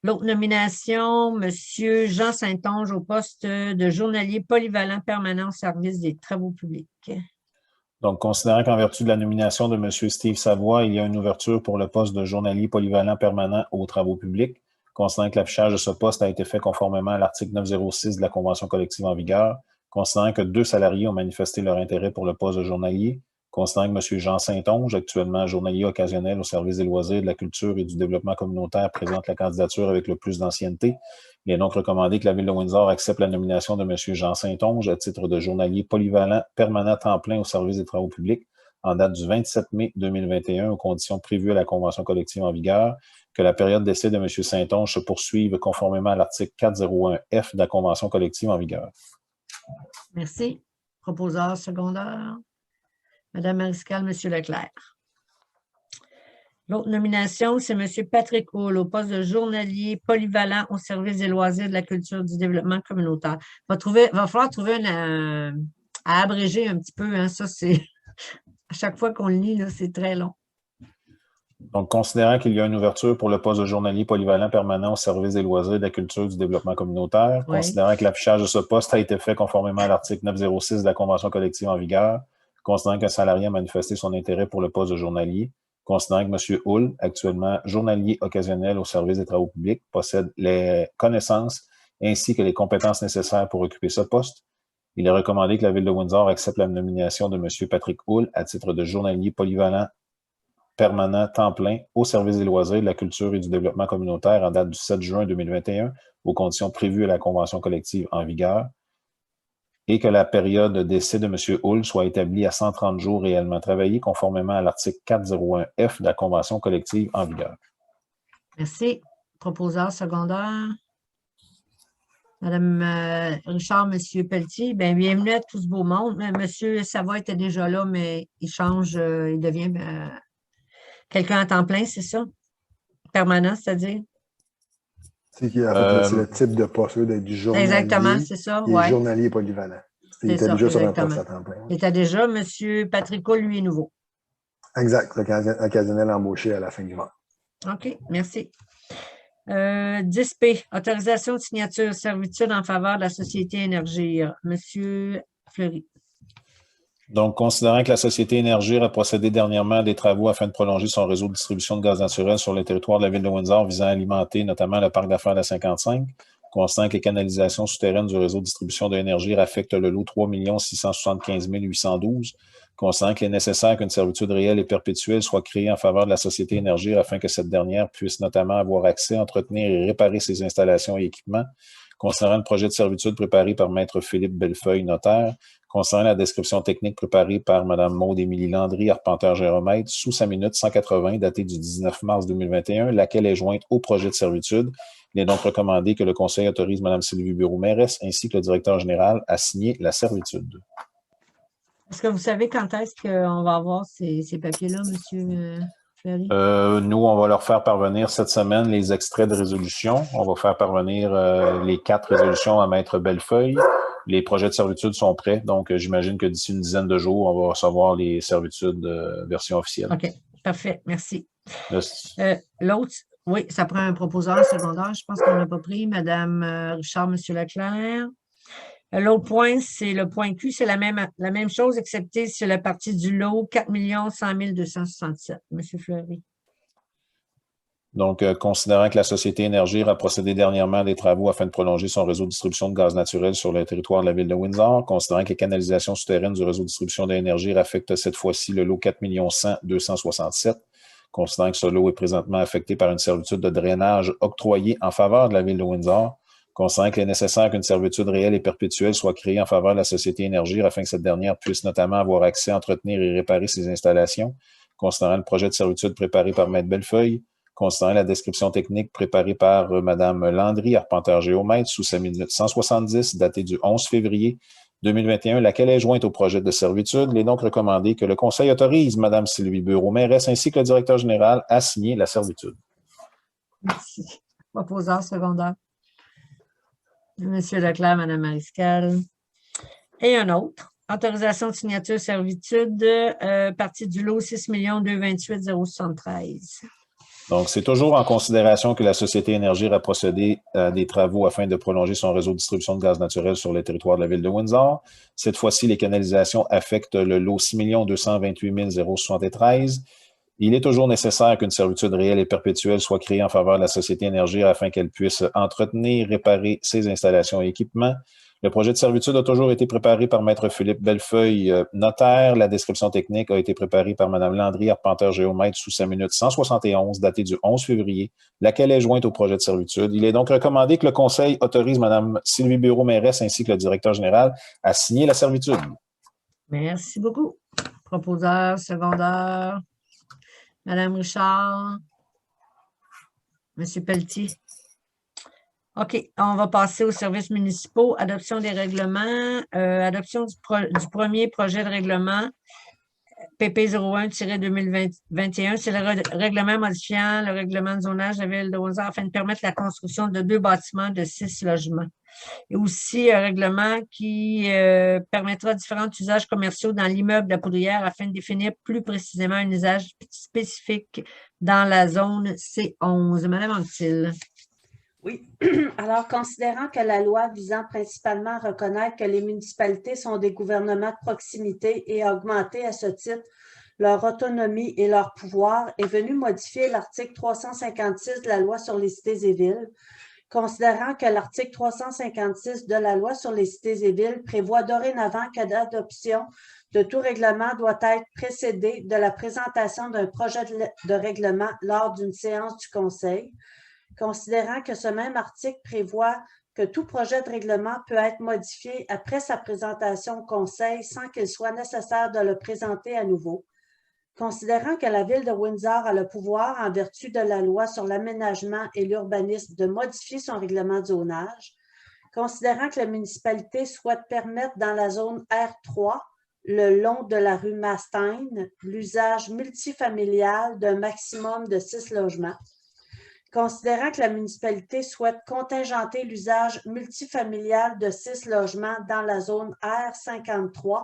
L'autre nomination, M. Jean Saint-Onge au poste de journalier polyvalent permanent au service des travaux publics. Donc, considérant qu'en vertu de la nomination de M. Steve Savoie, il y a une ouverture pour le poste de journalier polyvalent permanent aux travaux publics, considérant que l'affichage de ce poste a été fait conformément à l'article 906 de la Convention collective en vigueur, considérant que 2 salariés ont manifesté leur intérêt pour le poste de journalier, considérant que M. Jean Saint-Onge, actuellement journalier occasionnel au service des loisirs, de la culture et du développement communautaire, présente la candidature avec le plus d'ancienneté. Il est donc recommandé que la Ville de Windsor accepte la nomination de M. Jean Saint-Onge à titre de journalier polyvalent permanent temps plein au service des travaux publics en date du 27 mai 2021 aux conditions prévues à la Convention collective en vigueur, que la période d'essai de M. Saint-Onge se poursuive conformément à l'article 401F de la Convention collective en vigueur. Merci. Proposeur secondaire. Mme Mariscal, M. Leclerc. L'autre nomination, c'est M. Patrick Hull au poste de journalier polyvalent au service des loisirs, de la culture et du développement communautaire. Va falloir trouver à abréger un petit peu. Hein, ça, c'est à chaque fois qu'on le lit, c'est très long. Donc, considérant qu'il y a une ouverture pour le poste de journalier polyvalent permanent au service des loisirs, de la culture et du développement communautaire, oui. Considérant que l'affichage de ce poste a été fait conformément à l'article 906 de la Convention collective en vigueur, considérant qu'un salarié a manifesté son intérêt pour le poste de journalier, considérant que M. Hull, actuellement journalier occasionnel au service des travaux publics, possède les connaissances ainsi que les compétences nécessaires pour occuper ce poste, il est recommandé que la Ville de Windsor accepte la nomination de M. Patrick Hull à titre de journalier polyvalent permanent temps plein au service des loisirs, de la culture et du développement communautaire en date du 7 juin 2021 aux conditions prévues à la Convention collective en vigueur, et que la période d'essai de M. Hull soit établie à 130 jours réellement travaillés, conformément à l'article 401F de la Convention collective en vigueur. Merci. Proposeur secondaire. Madame Richard, M. Pelletier, bien, bienvenue à tout ce beau monde. M. Savoie était déjà là, mais il change, il devient quelqu'un à temps plein, c'est ça? Permanent, c'est-à-dire? C'est le type de poste d'être du journalier. Exactement, c'est ça. Et journalier polyvalent. Il était déjà sur un poste à temps plein. Il était déjà, M. Patrick Hull, lui, est nouveau. Exact, occasionnel embauché à la fin du mois. OK, merci. 10P, autorisation de signature, servitude en faveur de la Société Énergir. M. Fleury. Donc, considérant que la Société Énergir a procédé dernièrement à des travaux afin de prolonger son réseau de distribution de gaz naturel sur le territoire de la Ville de Windsor visant à alimenter notamment le parc d'affaires de la 55, constatant que les canalisations souterraines du réseau de distribution d'énergie affectent le lot 3 675 812, constatant qu'il est nécessaire qu'une servitude réelle et perpétuelle soit créée en faveur de la Société Énergie afin que cette dernière puisse notamment avoir accès, entretenir et réparer ses installations et équipements, concernant le projet de servitude préparé par Maître Philippe Bellefeuille, notaire, concernant la description technique préparée par Mme Maude-Émilie Landry, arpenteur géromètre, sous sa minute 180, datée du 19 mars 2021, laquelle est jointe au projet de servitude. Il est donc recommandé que le Conseil autorise Mme Sylvie Bureau-Mairesse ainsi que le directeur général à signer la servitude. Est-ce que vous savez quand est-ce qu'on va avoir ces papiers-là, M. Ferry? Nous, on va leur faire parvenir cette semaine les extraits de résolution. On va faire parvenir les 4 résolutions à Maître Bellefeuille. Les projets de servitude sont prêts, donc j'imagine que d'ici une dizaine de jours, on va recevoir les servitudes version officielle. OK, parfait, merci. Merci. L'autre, oui, ça prend un proposeur secondaire. Je pense qu'on n'a pas pris. Mme Richard, M. Leclerc. L'autre point, c'est le point Q, c'est la même chose, excepté sur la partie du lot 4 100 267. M. Fleury. Donc, considérant que la Société Énergie a procédé dernièrement à des travaux afin de prolonger son réseau de distribution de gaz naturel sur le territoire de la ville de Windsor, considérant que les canalisations souterraines du réseau de distribution d'énergie affectent cette fois-ci le lot 4 100 267, considérant que ce lot est présentement affecté par une servitude de drainage octroyée en faveur de la ville de Windsor, considérant qu'il est nécessaire qu'une servitude réelle et perpétuelle soit créée en faveur de la Société Énergie afin que cette dernière puisse notamment avoir accès, entretenir et réparer ses installations, considérant le projet de servitude préparé par Maître Bellefeuille, considérant la description technique préparée par Mme Landry, arpenteur géomètre, sous sa minute 170, datée du 11 février 2021, laquelle est jointe au projet de servitude. Il est donc recommandé que le Conseil autorise Mme Sylvie Bureau-Mairesse ainsi que le directeur général à signer la servitude. Merci. Proposeur secondaire. M. Leclerc, Mme Mariscal. Et un autre. Autorisation de signature servitude, partie du lot 6 228 073. Donc, c'est toujours en considération que la Société Énergie a procédé à des travaux afin de prolonger son réseau de distribution de gaz naturel sur le territoire de la ville de Windsor. Cette fois-ci, les canalisations affectent le lot 6 228 073. Il est toujours nécessaire qu'une servitude réelle et perpétuelle soit créée en faveur de la Société Énergie afin qu'elle puisse entretenir, réparer ses installations et équipements. Le projet de servitude a toujours été préparé par Maître Philippe Bellefeuille, notaire. La description technique a été préparée par Mme Landry, arpenteur géomètre, sous sa minute 171, datée du 11 février, laquelle est jointe au projet de servitude. Il est donc recommandé que le Conseil autorise Mme Sylvie Bureau-Mairesse ainsi que le directeur général à signer la servitude. Merci beaucoup. Proposeur secondaire. Mme Richard. M. Pelletier. OK, on va passer aux services municipaux. Adoption des règlements. Adoption du premier projet de règlement PP 01-2021. C'est le règlement modifiant le règlement de zonage de la ville de Windsor afin de permettre la construction de 2 bâtiments de 6 logements. Et aussi un règlement qui permettra différents usages commerciaux dans l'immeuble de la Poudrière afin de définir plus précisément un usage spécifique dans la zone C11. Madame Anctil. Oui. Alors, considérant que la loi visant principalement à reconnaître que les municipalités sont des gouvernements de proximité et à augmenter à ce titre leur autonomie et leur pouvoir est venue modifier l'article 356 de la loi sur les cités et villes, considérant que l'article 356 de la loi sur les cités et villes prévoit dorénavant que l'adoption de tout règlement doit être précédée de la présentation d'un projet de règlement lors d'une séance du Conseil, considérant que ce même article prévoit que tout projet de règlement peut être modifié après sa présentation au Conseil sans qu'il soit nécessaire de le présenter à nouveau, considérant que la Ville de Windsor a le pouvoir, en vertu de la loi sur l'aménagement et l'urbanisme, de modifier son règlement de zonage, considérant que la municipalité souhaite permettre dans la zone R3, le long de la rue Mastein, l'usage multifamilial d'un maximum de 6 logements, considérant que la municipalité souhaite contingenter l'usage multifamilial de 6 logements dans la zone R53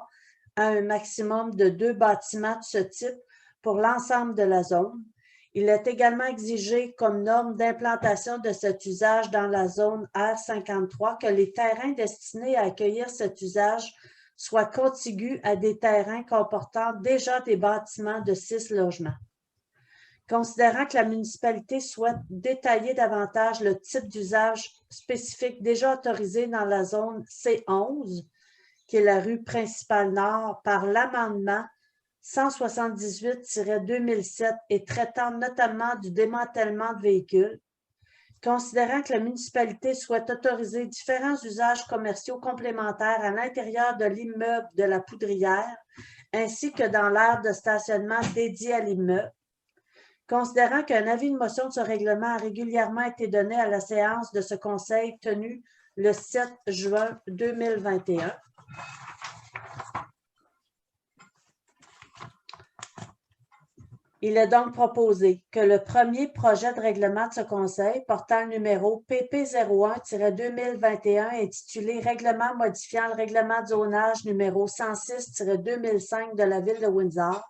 à un maximum de 2 bâtiments de ce type pour l'ensemble de la zone. Il est également exigé comme norme d'implantation de cet usage dans la zone R53 que les terrains destinés à accueillir cet usage soient contigus à des terrains comportant déjà des bâtiments de 6 logements. Considérant que la municipalité souhaite détailler davantage le type d'usage spécifique déjà autorisé dans la zone C11, qui est la rue principale nord, par l'amendement 178-2007 et traitant notamment du démantèlement de véhicules, considérant que la municipalité souhaite autoriser différents usages commerciaux complémentaires à l'intérieur de l'immeuble de la Poudrière, ainsi que dans l'aire de stationnement dédié à l'immeuble, considérant qu'un avis de motion de ce règlement a régulièrement été donné à la séance de ce conseil tenue le 7 juin 2021. Il est donc proposé que le premier projet de règlement de ce conseil, portant le numéro PP01-2021, intitulé « Règlement modifiant le règlement de zonage numéro 106-2005 de la Ville de Windsor »,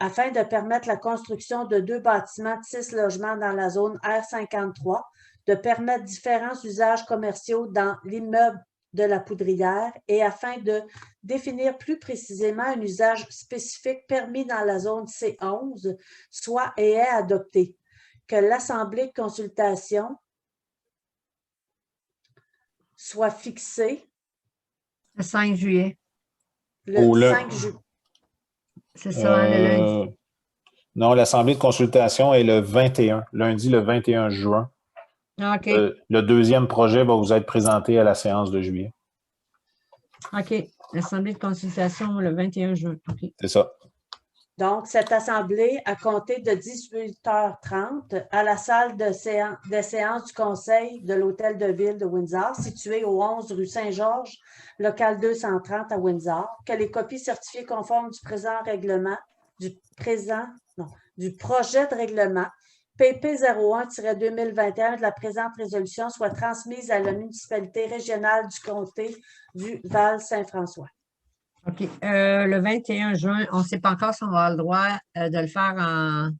afin de permettre la construction de 2 bâtiments de 6 logements dans la zone R53, de permettre différents usages commerciaux dans l'immeuble de la Poudrière et afin de définir plus précisément un usage spécifique permis dans la zone C11, soit et est adopté, que l'Assemblée de consultation soit fixée le 5 juillet. Le 5 juillet. C'est ça, le lundi. Non, l'Assemblée de consultation est le 21, lundi le 21 juin. OK. Le deuxième projet va vous être présenté à la séance de juillet. OK. L'Assemblée de consultation le 21 juin. OK. C'est ça. Donc, cette assemblée, à compter de 18h30 à la salle de séance du Conseil de l'Hôtel de Ville de Windsor, située au 11 rue Saint-Georges, local 230 à Windsor, que les copies certifiées conformes du présent règlement, du projet de règlement PP01-2021 de la présente résolution soient transmises à la municipalité régionale du comté du Val-Saint-François. OK. Le 21 juin, on ne sait pas encore si on va avoir le droit de le faire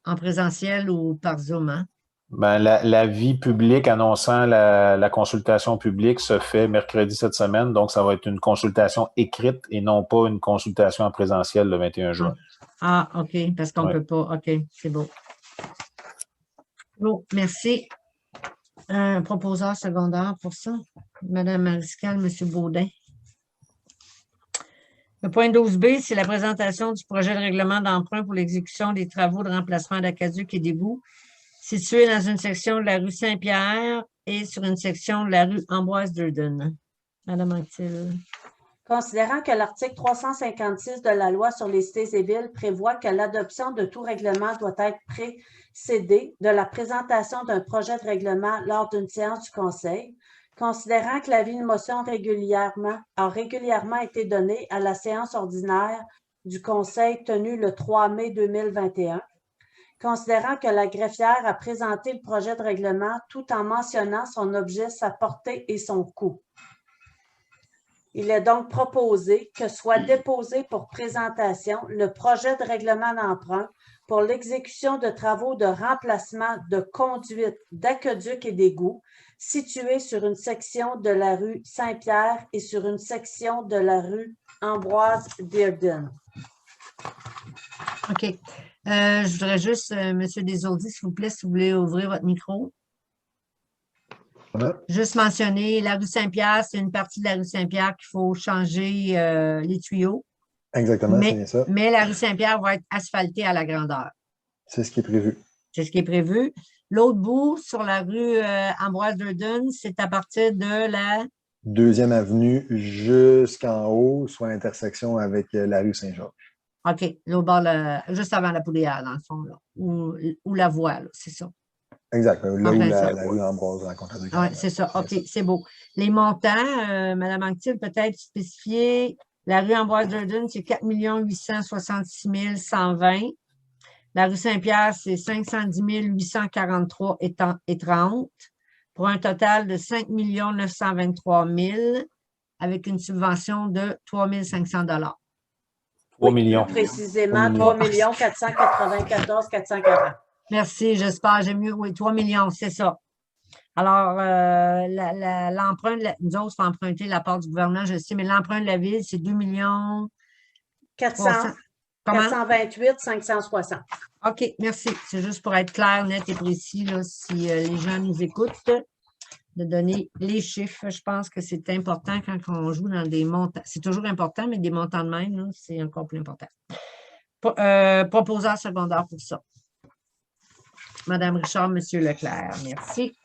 en présentiel ou par Zoom. Hein? Ben, l'avis public annonçant la consultation publique se fait mercredi cette semaine, donc ça va être une consultation écrite et non pas une consultation en présentiel le 21 juin. Ah, OK, parce qu'on ne peut pas. OK, c'est beau. Bon, merci. Un proposeur secondaire pour ça. Madame Mariscal, Monsieur Baudin. Le point 12B, c'est la présentation du projet de règlement d'emprunt pour l'exécution des travaux de remplacement d'aqueduc et d'égouts situés dans une section de la rue Saint-Pierre et sur une section de la rue Ambroise-Durden. Madame Anctil. Considérant que l'article 356 de la loi sur les cités et villes prévoit que l'adoption de tout règlement doit être précédée de la présentation d'un projet de règlement lors d'une séance du Conseil, considérant que l'avis de motion a régulièrement été donné à la séance ordinaire du Conseil tenue le 3 mai 2021, considérant que la greffière a présenté le projet de règlement tout en mentionnant son objet, sa portée et son coût. Il est donc proposé que soit déposé pour présentation le projet de règlement d'emprunt pour l'exécution de travaux de remplacement de conduites, d'aqueducs et d'égouts situés sur une section de la rue Saint-Pierre et sur une section de la rue Ambroise-Durden. OK. Je voudrais juste, M. Desaudis, s'il vous plaît, si vous voulez ouvrir votre micro. Juste mentionner, la rue Saint-Pierre, c'est une partie de la rue Saint-Pierre qu'il faut changer les tuyaux. Exactement, c'est bien ça. Mais la rue Saint-Pierre va être asphaltée à la grandeur. C'est ce qui est prévu. C'est ce qui est prévu. L'autre bout, sur la rue Ambroise-Durden, c'est à partir de la... 2e avenue jusqu'en haut, soit l'intersection avec la rue Saint-Georges. OK, l'autre bord, juste avant la Poudrière, dans le fond, là, ou la voie, c'est ça. Exact, là où la rue Ambroise rencontre la Oui, c'est ça. OK, c'est beau. Les montants, Mme Anctil, peut-être spécifier, la rue Ambroise-Durden, c'est 4 866 120. La rue Saint-Pierre, c'est 510 843,30 pour un total de 5 923 000 avec une subvention de 3 500 $. 3 millions. Plus précisément, 3 494 440. Merci, j'espère, j'aime mieux. Oui, 3 millions, c'est ça. Alors, l'emprunt, nous autres, il faut emprunter la part du gouvernement, je sais, mais l'emprunt de la ville, c'est 2 428 560. OK, merci. C'est juste pour être clair, net et précis, là, si les gens nous écoutent, de donner les chiffres. Je pense que c'est important quand on joue dans des montants. C'est toujours important, mais des montants de même, c'est encore plus important. Proposant secondaire pour ça. Madame Richard, Monsieur Leclerc, merci.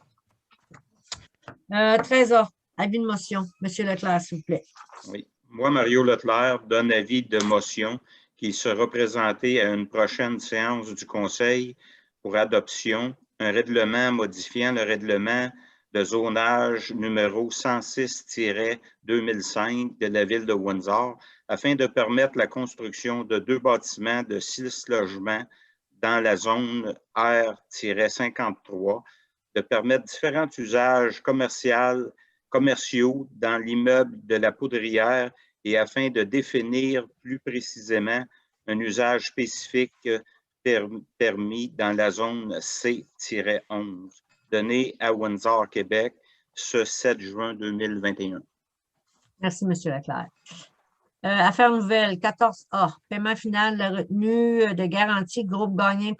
13A, avis de motion. Monsieur Leclerc, s'il vous plaît. Oui. Moi, Mario Leclerc, donne avis de motion qui sera présenté à une prochaine séance du Conseil pour adoption, un règlement modifiant le règlement de zonage numéro 106-2005 de la ville de Windsor afin de permettre la construction de 2 bâtiments de 6 logements dans la zone R-53, de permettre différents usages commerciaux dans l'immeuble de la Poudrière et afin de définir plus précisément un usage spécifique permis dans la zone C-11, donné à Windsor, Québec, ce 7 juin 2021. Merci, M. Leclerc. Affaire nouvelle, 14A, paiement final de retenue de garantie groupe gagnant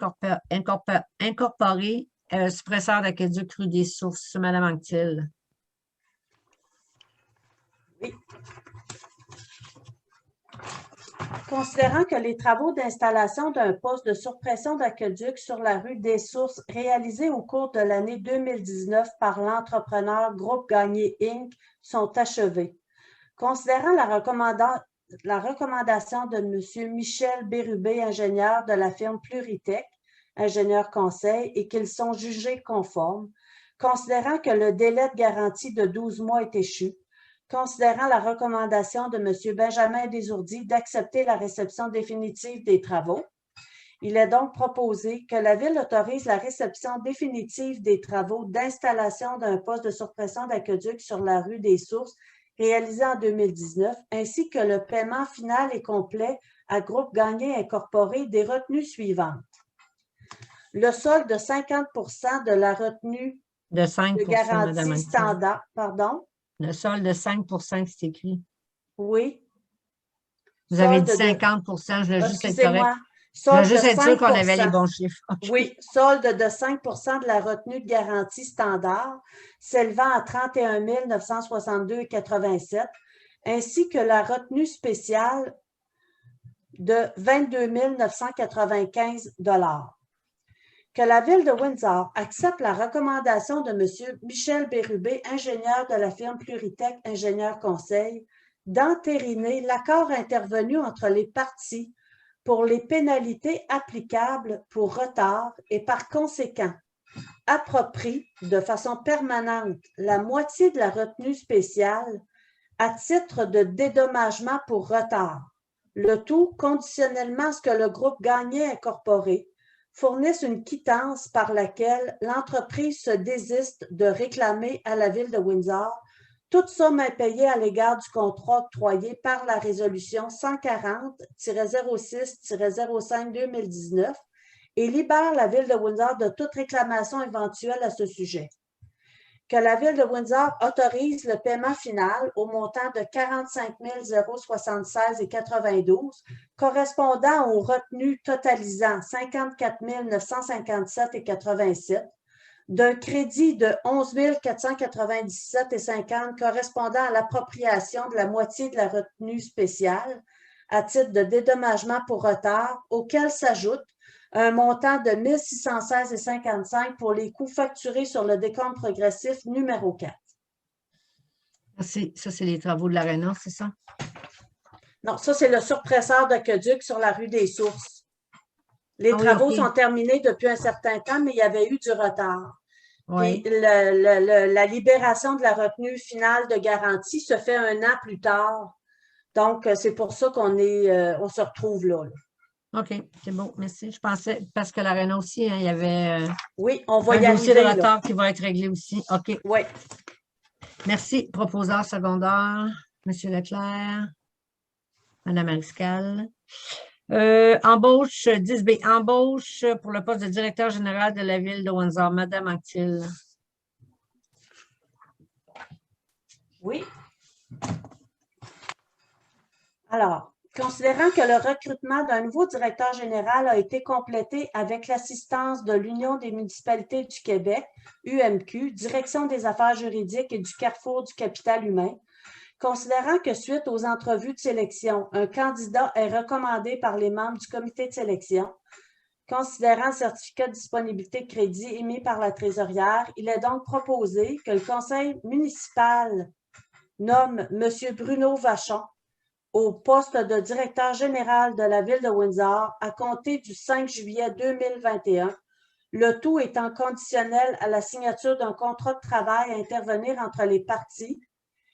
incorporé, suppresseur d'aqueduc rue des Sources. Mme Anctil. Oui. Considérant que les travaux d'installation d'un poste de surpression d'aqueduc sur la rue des Sources réalisés au cours de l'année 2019 par l'entrepreneur Groupe Gagné Inc. sont achevés. Considérant la recommandation de M. Michel Bérubé, ingénieur de la firme Pluritech, ingénieur conseil, et qu'ils sont jugés conformes, considérant que le délai de garantie de 12 mois est échu, considérant la recommandation de M. Benjamin Desourdis d'accepter la réception définitive des travaux, il est donc proposé que la Ville autorise la réception définitive des travaux d'installation d'un poste de surpression d'aqueduc sur la rue des Sources réalisé en 2019, ainsi que le paiement final et complet à Groupe Gagné Incorporé des retenues suivantes. Le solde de 50 % de la retenue de 5 de garantie standard, pardon? Le solde de 5 %, c'est écrit. Oui. Vous avez dit 50 % je voulais juste être correct. Je voulais juste être sûr qu'on avait les bons chiffres. Okay. Oui, solde de 5 % de la retenue de garantie standard, s'élevant à 31 962,87 $, ainsi que la retenue spéciale de 22 995 $. Que la Ville de Windsor accepte la recommandation de M. Michel Bérubé, ingénieur de la firme Pluritech, ingénieur conseil, d'entériner l'accord intervenu entre les parties pour les pénalités applicables pour retard et par conséquent approprie de façon permanente la moitié de la retenue spéciale à titre de dédommagement pour retard, le tout conditionnellement à ce que le groupe Gagné Incorporé fournisse une quittance par laquelle l'entreprise se désiste de réclamer à la Ville de Windsor toute somme impayée à l'égard du contrat octroyé par la résolution 140-06-05-2019 et libère la Ville de Windsor de toute réclamation éventuelle à ce sujet. Que la Ville de Windsor autorise le paiement final au montant de 45 076,92 $, correspondant aux retenues totalisant 54 957,87 $, d'un crédit de 11 497,50 $ correspondant à l'appropriation de la moitié de la retenue spéciale à titre de dédommagement pour retard, auquel s'ajoute un montant de 1 616,55 $ pour les coûts facturés sur le décompte progressif numéro 4. Merci. Ça, c'est les travaux de l'aréna, c'est ça? Non, ça, c'est le surpresseur d'aqueduc sur la rue des Sources. Les travaux sont terminés depuis un certain temps, mais il y avait eu du retard. Oui. Puis la libération de la retenue finale de garantie se fait 1 an plus tard. Donc, c'est pour ça qu'on se retrouve là. OK, c'est bon, merci. Je pensais, parce que l'aréna aussi, il y avait oui, on va y un dossier arriver, de retard qui va être réglé aussi. OK. Oui. Merci. Proposeur secondaire, M. Leclerc, Mme Mariscal. Embauche 10B. Embauche pour le poste de directeur général de la Ville de Windsor. Mme Anctil. Oui. Alors, Considérant que le recrutement d'un nouveau directeur général a été complété avec l'assistance de l'Union des municipalités du Québec, UMQ, Direction des affaires juridiques et du Carrefour du capital humain, considérant que suite aux entrevues de sélection, un candidat est recommandé par les membres du comité de sélection, considérant le certificat de disponibilité de crédit émis par la trésorière, il est donc proposé que le conseil municipal nomme M. Bruno Vachon au poste de directeur général de la ville de Windsor à compter du 5 juillet 2021, le tout étant conditionnel à la signature d'un contrat de travail à intervenir entre les parties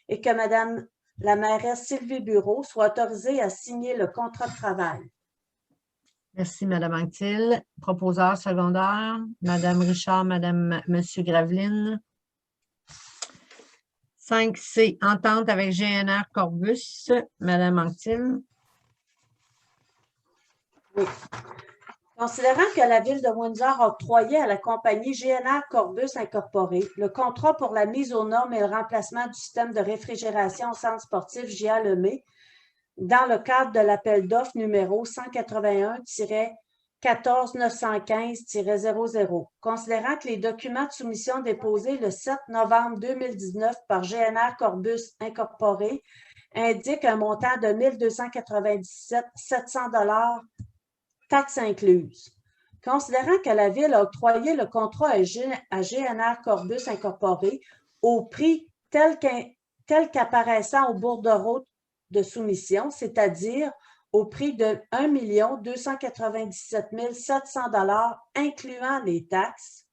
et que Mme la mairesse Sylvie Bureau soit autorisée à signer le contrat de travail. Merci, Mme Anctil. Proposeur secondaire, Mme Richard, M. Graveline. 5C, entente avec GNR Corbus, Mme Anctil. Oui. Considérant que la ville de Windsor a octroyé à la compagnie GNR Corbus Incorporée le contrat pour la mise aux normes et le remplacement du système de réfrigération au centre sportif J.A. Lemay, dans le cadre de l'appel d'offres numéro 181-14915-00, considérant que les documents de soumission déposés le 7 novembre 2019 par GNR Corbus Incorporé indiquent un montant de 1 297 700 $, taxes incluses. Considérant que la Ville a octroyé le contrat à GNR Corbus Incorporé au prix tel qu'apparaissant au bordereau de soumission, c'est-à-dire au prix de 1 297 700 $, incluant les taxes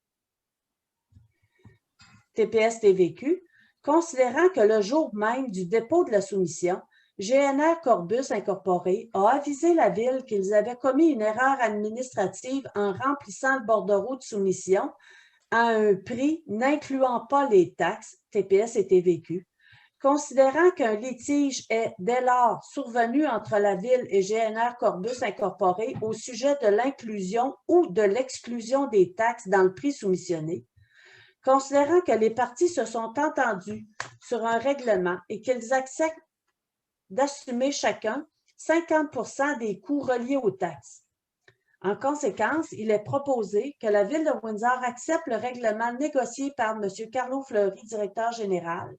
TPS-TVQ, considérant que le jour même du dépôt de la soumission, GNR Corbus Incorporé a avisé la Ville qu'ils avaient commis une erreur administrative en remplissant le bordereau de soumission à un prix n'incluant pas les taxes TPS et TVQ. Considérant qu'un litige est dès lors survenu entre la Ville et GNR Corbus Incorporé au sujet de l'inclusion ou de l'exclusion des taxes dans le prix soumissionné, considérant que les parties se sont entendues sur un règlement et qu'ils acceptent d'assumer chacun 50% des coûts reliés aux taxes. En conséquence, il est proposé que la Ville de Windsor accepte le règlement négocié par M. Carlo Fleury, directeur général,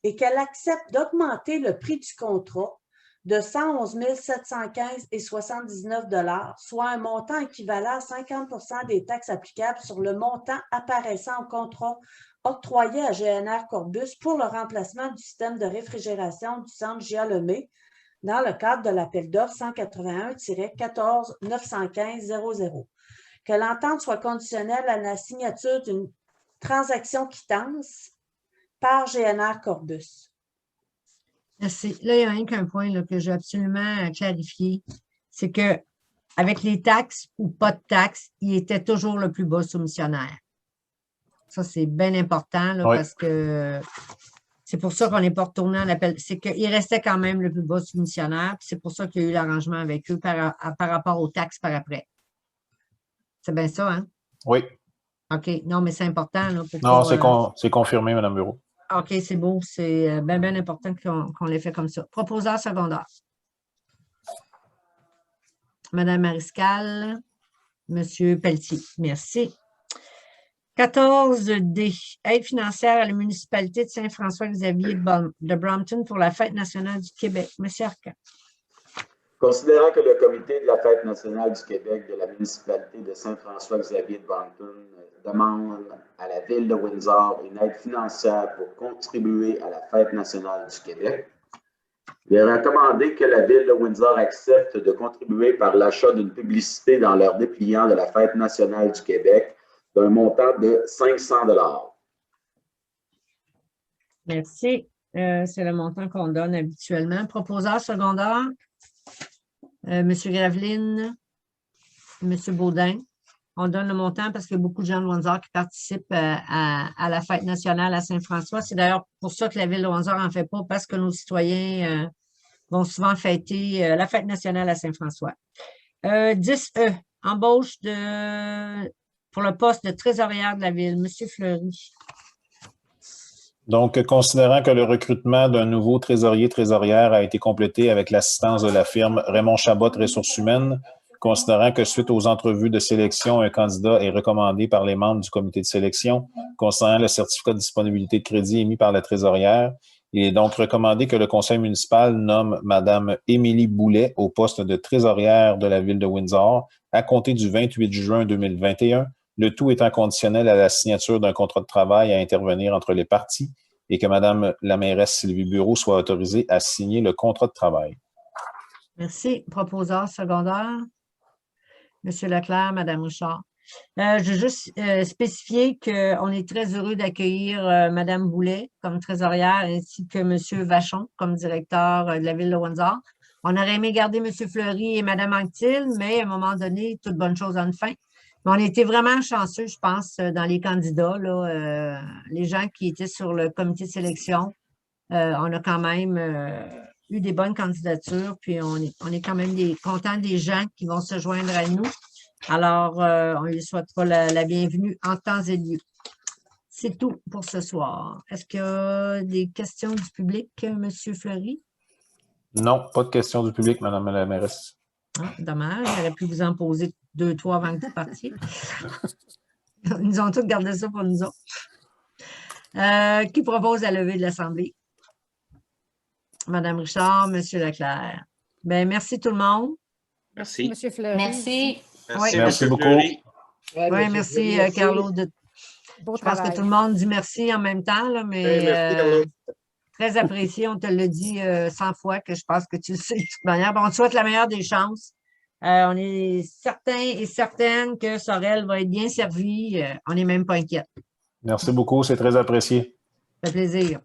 et qu'elle accepte d'augmenter le prix du contrat de 111 715,79 $, soit un montant équivalent à 50% des taxes applicables sur le montant apparaissant au contrat octroyé à GNR Corbus pour le remplacement du système de réfrigération du centre J.A. Lemay dans le cadre de l'appel d'offres 181-14-915-00. Que l'entente soit conditionnelle à la signature d'une transaction quittance par GNR Corbus. Merci. Là, il y a rien qu'un point là, que j'ai absolument clarifié. C'est qu'avec les taxes ou pas de taxes, il était toujours le plus bas soumissionnaire. Ça, c'est bien important là, oui. Parce que c'est pour ça qu'on n'est pas retourné en appel. C'est qu'il restait quand même le plus bas soumissionnaire. C'est pour ça qu'il y a eu l'arrangement avec eux par rapport aux taxes par après. C'est bien ça, hein? Oui. OK. Non, mais c'est important. Là, pour non, c'est confirmé, Mme Bureau. OK, c'est beau. C'est bien, bien important qu'on l'ait fait comme ça. Proposeur secondaire. Mme Mariscal, M. Pelletier. Merci. 14D. Aide financière à la municipalité de Saint-François-Xavier de Brompton pour la Fête nationale du Québec. M. Arcan. Considérant que le comité de la Fête nationale du Québec de la municipalité de Saint-François-Xavier de Brompton demande à la Ville de Windsor une aide financière pour contribuer à la Fête nationale du Québec, il est recommandé que la Ville de Windsor accepte de contribuer par l'achat d'une publicité dans leur dépliant de la Fête nationale du Québec d'un montant de 500 $. Merci. C'est le montant qu'on donne habituellement. Proposeur secondaire, M. Graveline, M. Baudin. On donne le montant parce qu'il y a beaucoup de gens de Windsor qui participent à la Fête nationale à Saint-François. C'est d'ailleurs pour ça que la Ville de Windsor n'en fait pas, parce que nos citoyens vont souvent fêter la Fête nationale à Saint-François. 10E, embauche pour le poste de trésorière de la Ville. M. Fleury. Donc, considérant que le recrutement d'un nouveau trésorier-trésorière a été complété avec l'assistance de la firme Raymond Chabot Ressources humaines, considérant que suite aux entrevues de sélection, un candidat est recommandé par les membres du comité de sélection, considérant le certificat de disponibilité de crédit émis par la trésorière, il est donc recommandé que le conseil municipal nomme Mme Émilie Boulet au poste de trésorière de la ville de Windsor à compter du 28 juin 2021, le tout étant conditionnel à la signature d'un contrat de travail à intervenir entre les parties et que Mme la mairesse Sylvie Bureau soit autorisée à signer le contrat de travail. Merci. Proposeur secondaire. Monsieur Leclerc, Mme Richard. Je veux juste spécifier qu'on est très heureux d'accueillir Mme Boulet comme trésorière ainsi que M. Vachon comme directeur de la ville de Windsor. On aurait aimé garder M. Fleury et Mme Anctil, mais à un moment donné, toute bonne chose a une fin. Mais on était vraiment chanceux, je pense, dans les candidats, là, les gens qui étaient sur le comité de sélection. On a quand même eu des bonnes candidatures, puis on est quand même contents des gens qui vont se joindre à nous. Alors, on lui souhaitera la bienvenue en temps et lieu. C'est tout pour ce soir. Est-ce qu'il y a des questions du public, M. Fleury? Non, pas de questions du public, Mme la mairesse. Ah, dommage, j'aurais pu vous en poser 2, 3 avant que vous partiez. Ils nous ont tous gardé ça pour nous autres. Qui propose la levée de l'Assemblée? Mme Richard, M. Leclerc. Bien, merci tout le monde. Merci. M. Fleury. Merci. Merci beaucoup. Fleury. Oui, merci, Carlo. Je pense que tout le monde dit merci en même temps, là, mais merci, Carlo. très apprécié. On te l'a dit 100 fois que je pense que tu le sais de toute manière. Bon, on te souhaite la meilleure des chances. On est certains et certaines que Sorel va être bien servi. On n'est même pas inquiète. Merci beaucoup, c'est très apprécié. Ça fait plaisir.